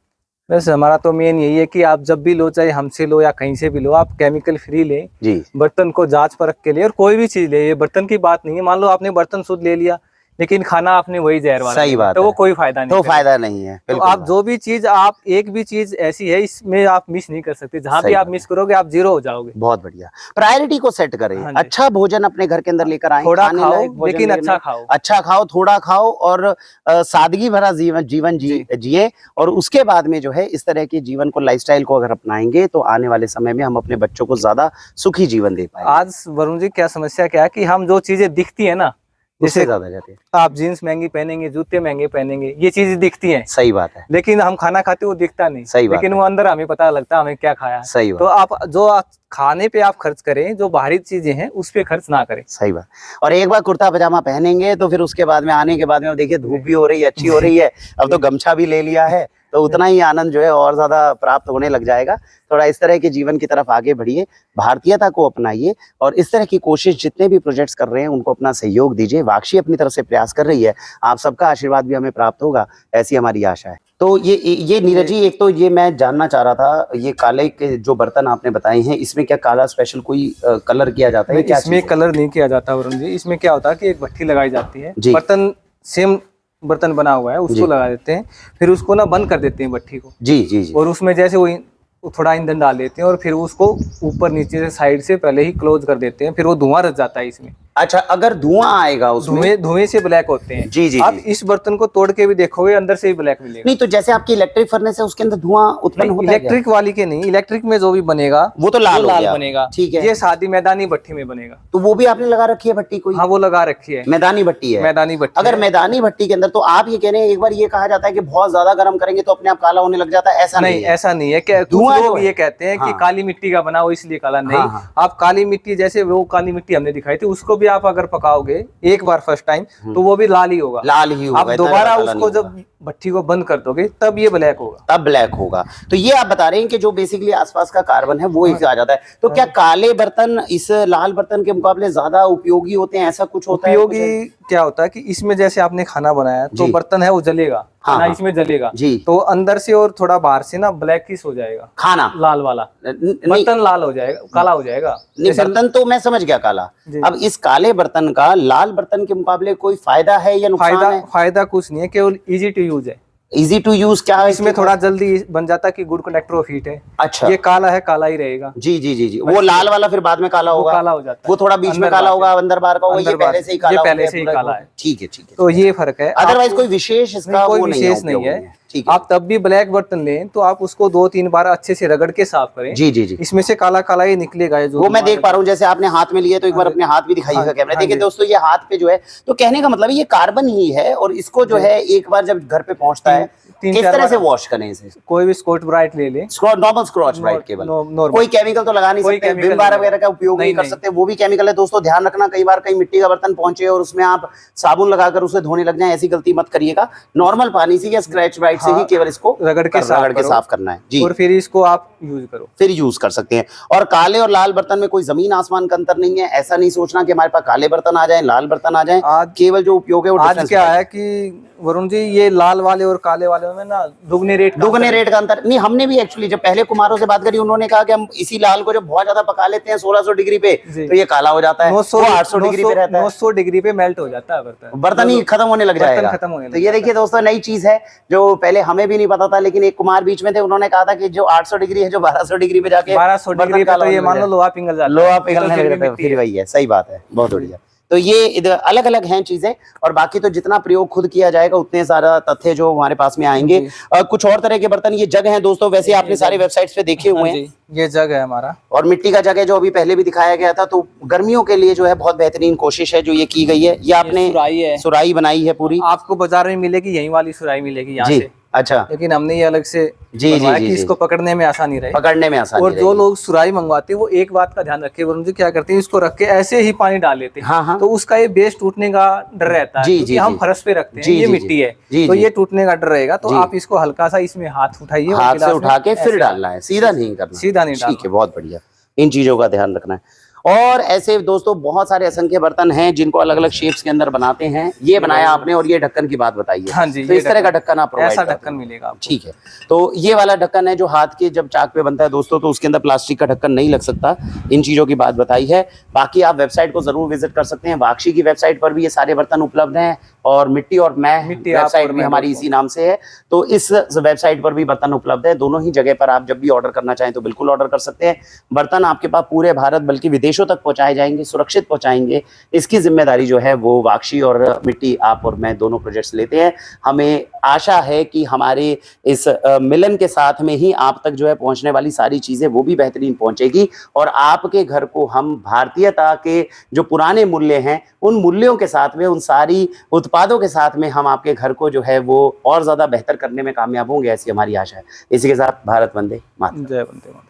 वैसे हमारा तो मेन यही है कि आप जब भी लो, चाहे हमसे लो या कहीं से भी लो, आप केमिकल फ्री लें जी। बर्तन को जांच परख के लिए, और कोई भी चीज ले, ये बर्तन की बात नहीं है। मान लो आपने बर्तन शुद्ध ले लिया लेकिन खाना आपने वही जहर वाला, सही बात तो है, वो कोई फायदा नहीं, तो फायदा नहीं है। तो आप जो भी चीज, आप एक भी चीज ऐसी है इसमें आप मिस नहीं कर सकते, जहां भी आप मिस करोगे आप जीरो हो जाओगे। बहुत बढ़िया, प्रायोरिटी को सेट करें। अच्छा भोजन अपने घर के अंदर लेकर आए, थोड़ा खाओ लेकिन अच्छा खाओ, अच्छा खाओ, थोड़ा खाओ, और सादगी भरा जीवन जिए, और उसके बाद में जो है इस तरह के जीवन को, लाइफस्टाइल को अगर अपनाएंगे तो आने वाले समय में हम अपने बच्चों को ज्यादा सुखी जीवन दे पाएंगे। आज वरुण जी क्या समस्या क्या है कि हम जो चीजें दिखती है ना, जैसे ज्यादा जाते हैं, आप जीन्स महंगी पहनेंगे, जूते महंगे पहनेंगे, ये चीजें दिखती हैं, सही बात है, लेकिन हम खाना खाते वो दिखता नहीं, सही बात लेकिन है, वो अंदर हमें पता लगता है हमें क्या खाया। सही बात। तो आप जो खाने पे आप खर्च करें, जो बाहरी चीजें हैं उस पे खर्च ना करें। सही बात। और एक बार कुर्ता पजामा पहनेंगे तो फिर उसके बाद में आने के बाद में देखिए धूप भी हो रही है, अच्छी हो रही है, अब तो गमछा भी ले लिया है, तो उतना ही आनंद जो है और ज्यादा प्राप्त होने लग जाएगा। थोड़ा इस तरह के जीवन की तरफ आगे बढ़िए, भारतीयता को अपनाइए, और इस तरह की कोशिश जितने भी प्रोजेक्ट्स कर रहे हैं उनको अपना सहयोग दीजिए। वाक्षी अपनी तरफ से प्रयास कर रही है, आप सबका आशीर्वाद भी हमें प्राप्त होगा, ऐसी हमारी आशा है। तो ये नीरज जी, एक तो ये मैं जानना चाह रहा था, ये काले के जो बर्तन आपने बताए हैं, इसमें क्या काला स्पेशल कोई कलर किया जाता है? क्या इसमें कलर नहीं किया जाता वरुण जी, इसमें क्या होता है कि एक भट्ठी लगाई जाती है, बर्तन सेम बर्तन बना हुआ है उसको लगा देते हैं, फिर उसको ना बंद कर देते हैं भट्ठी को, जी, और उसमें जैसे वो थोड़ा ईंधन डाल देते हैं, और फिर उसको ऊपर नीचे से साइड से पहले ही क्लोज कर देते हैं, फिर वो धुआं रच जाता है इसमें। अच्छा, अगर धुआं आएगा उसमें, धुएं से ब्लैक होते हैं। जी। आप इस बर्तन को तोड़ के भी देखोगे अंदर से ही ब्लैक मिलेगा। नहीं, तो जैसे आपकी इलेक्ट्रिक फर्नेस है उसके अंदर धुआं उत्पन्न होता है? इलेक्ट्रिक वाली के नहीं, इलेक्ट्रिक में जो भी बनेगा वो तो लाल बनेगा, ठीक है। ये शादी मैदानी भट्टी में बनेगा। तो वो भी आपने लगा रखी है भट्टी कोई? हाँ, वो लगा रखी है, मैदानी भट्टी है। मैदानी भट्टी। अगर मैदानी भट्टी के अंदर, तो आप ये कह रहे हैं, एक बार ये कहा जाता है कि बहुत ज्यादा गर्म करेंगे तो अपने आप काला होने लग जाता है, ऐसा नहीं? ऐसा नहीं है। धुआं लोग ये कहते हैं कि काली मिट्टी का बना हो इसलिए काला, नहीं। आप काली मिट्टी, जैसे वो काली मिट्टी हमने दिखाई थी, उसको भी आप अगर पकाओगे एक बार फर्स्ट टाइम, तो वो भी लाल ही होगा, लाल ही होगा। आप दोबारा उसको जब भट्टी को बंद कर दोगे तब ये ब्लैक होगा, तब ब्लैक होगा। तो ये आप बता रहे हैं कि जो बेसिकली आसपास का कार्बन है वो एक आ जाता है। तो क्या काले बर्तन इस लाल बर्तन के मुकाबले ज्यादा उपयोगी होते हैं, ऐसा कुछ होता है? उपयोगी क्या होता है कि इसमें जैसे आपने खाना बनाया तो बर्तन है वो जलेगा, खाना इसमें जलेगा जी, तो अंदर से और थोड़ा बाहर से ना ब्लैकिश हो जाएगा खाना, लाल वाला बर्तन लाल हो जाएगा, काला हो जाएगा। नहीं, बर्तन तो मैं समझ गया काला। अब इस काले बर्तन का लाल बर्तन के मुकाबले कोई फायदा है या नुकसान है? फायदा कुछ नहीं है, केवल इजी टू यूज है। इजी टू यूज क्या है? इसमें थोड़ा जल्दी बन जाता है कि गुड कंडक्टर ऑफ हीट है। अच्छा, ये काला है, काला ही रहेगा। जी। वो लाल वाला फिर बाद में काला होगा, काला हो जाता है, वो थोड़ा बीच में काला होगा, अंदर बाहर का होगा, ये पहले से ही काला, पहले से ही काला है। ठीक है। तो ये फर्क है, अदरवाइज कोई विशेष इसका कोई विशेष नहीं है। आप तब भी ब्लैक बर्तन लें तो आप उसको 2-3 बार अच्छे से रगड़ के साफ करें। जी। इसमें से काला काला ही निकलेगा, जो वो मैं देख पा रहा हूँ। जैसे आपने हाथ में लिए तो एक बार अपने हाथ भी दिखाइएगा कैमरा। देखिए दोस्तों, ये हाथ पे जो है, तो कहने का मतलब ये कार्बन ही है, और इसको जो है एक बार जब घर पे पहुंचता है किस तरह से वॉश करें इसे? कोई भी स्कॉच ब्राइट ले ले, नॉर्मल स्कॉच ब्राइट केवल, कोई केमिकल तो लगा नहीं सकते, विम बार वगैरह का उपयोग नहीं कर सकते, वो भी केमिकल है। दोस्तों ध्यान रखना, कई बार कहीं मिट्टी का बर्तन पहुंचे और उसमें आप साबुन लगाकर उसे धोने लग जाए, ऐसी गलती मत करिएगा। नॉर्मल पानी से या स्क्रैच ब्राइट से ही केवल इसको रगड़ के साफ करना है जी, और फिर इसको आप यूज करो, फिर यूज कर सकते हैं। और काले और लाल बर्तन में कोई जमीन आसमान का अंतर नहीं है। ऐसा नहीं सोचना कि हमारे पास काले बर्तन आ जाए, लाल बर्तन आ जाए। केवल जो उपयोग है वो आज क्या है कि वरुण जी, ये लाल वाले और काले वाले में ना दुगने रेट का अंतर नहीं। हमने भी एक्चुअली जब पहले कुम्हारों से बात करी, उन्होंने कहा कि हम इसी लाल को जब बहुत ज्यादा पका लेते हैं 1600 डिग्री पे तो ये काला हो जाता है, 800 डिग्री पे रहता है, 900 डिग्री पे मेल्ट हो जाता है बर्तन ही खत्म होने लग जाएगा। तो ये देखिए दोस्तों नई चीज है जो पहले हमें भी नहीं पता था, लेकिन एक कुमार बीच में थे, उन्होंने कहा था कि जो 800 डिग्री है जो 1200 डिग्री पे जाके 1200 डिग्री पे तो ये मान लो लोहा पिघल जाता है, लोहा पिघलने लग जाता है, फिर वही है। सही बात है, बहुत बढ़िया। तो ये इधर अलग अलग हैं चीजें, और बाकी तो जितना प्रयोग खुद किया जाएगा उतने सारा तथ्य जो हमारे पास में आएंगे। कुछ और तरह के बर्तन, ये जग हैं दोस्तों, वैसे आपने सारे वेबसाइट्स पे देखे हुए हैं। ये जग है हमारा, और मिट्टी का जग है जो अभी पहले भी दिखाया गया था। तो गर्मियों के लिए जो है बहुत बेहतरीन कोशिश है जो ये की गई है। ये आपने सुराही बनाई है पूरी, आपको बाजार में मिलेगी यही वाली सुराही मिलेगी यहाँ से। अच्छा, लेकिन हमने ये अलग से जी कि इसको पकड़ने में आसानी रहे, पकड़ने में आसानी। और जो लोग सुराही मंगवाते हैं वो एक बात का ध्यान रखे, वरुण जी क्या करते हैं, इसको रख के ऐसे ही पानी डाल लेते हैं। हाँ। तो उसका ये बेस टूटने का डर रहता है, क्योंकि हम फर्श पे रखते हैं, ये मिट्टी है तो ये टूटने का डर रहेगा। तो आप इसको हल्का सा इसमें हाथ उठाइए, हाथ से उठा के फिर डालना है, सीधा नहीं करना, सीधा नहीं डालना। ठीक है, बहुत बढ़िया, इन चीजों का ध्यान रखना है। और ऐसे दोस्तों बहुत सारे असंख्य बर्तन हैं जिनको अलग अलग शेप्स के अंदर बनाते हैं। ये बनाया आपने, और ये ढक्कन की बात बताइए। हाँ जी, तो इस तरह का ढक्कन आप प्रोवाइड ऐसा ढक्कन मिलेगा आपको। ठीक है, तो ये वाला ढक्कन है जो हाथ के जब चाक पे बनता है दोस्तों, तो उसके अंदर प्लास्टिक का ढक्कन नहीं लग सकता। इन चीजों की बात बताई है। बाकी आप वेबसाइट को जरूर विजिट कर सकते हैं, वाक्षी की वेबसाइट पर भी ये सारे बर्तन उपलब्ध हैं, और मिट्टी और मैं वेबसाइट भी हमारी इसी नाम से है, तो इस वेबसाइट पर भी बर्तन उपलब्ध है। दोनों ही जगह पर आप जब भी ऑर्डर करना चाहें तो बिल्कुल ऑर्डर कर सकते हैं। बर्तन आपके पास पूरे भारत बल्कि विदेशों तक पहुंचाए जाएंगे, सुरक्षित पहुंचाएंगे। इसकी जिम्मेदारी जो है वो वाक्षी और मिट्टी, आप और मैं दोनों प्रोजेक्ट्स लेते हैं। हमें आशा है कि हमारे इस मिलन के साथ में ही आप तक जो है पहुंचने वाली सारी चीजें वो भी बेहतरीन पहुंचेगी, और आपके घर को हम भारतीयता के जो पुराने मूल्य हैं उन मूल्यों के साथ में, उन सारी उत्पादों के साथ में हम आपके घर को जो है वो और ज्यादा बेहतर करने में कामयाब होंगे, ऐसी हमारी आशा है। इसी के साथ भारत वंदे मातरम। जय वंदे मातरम।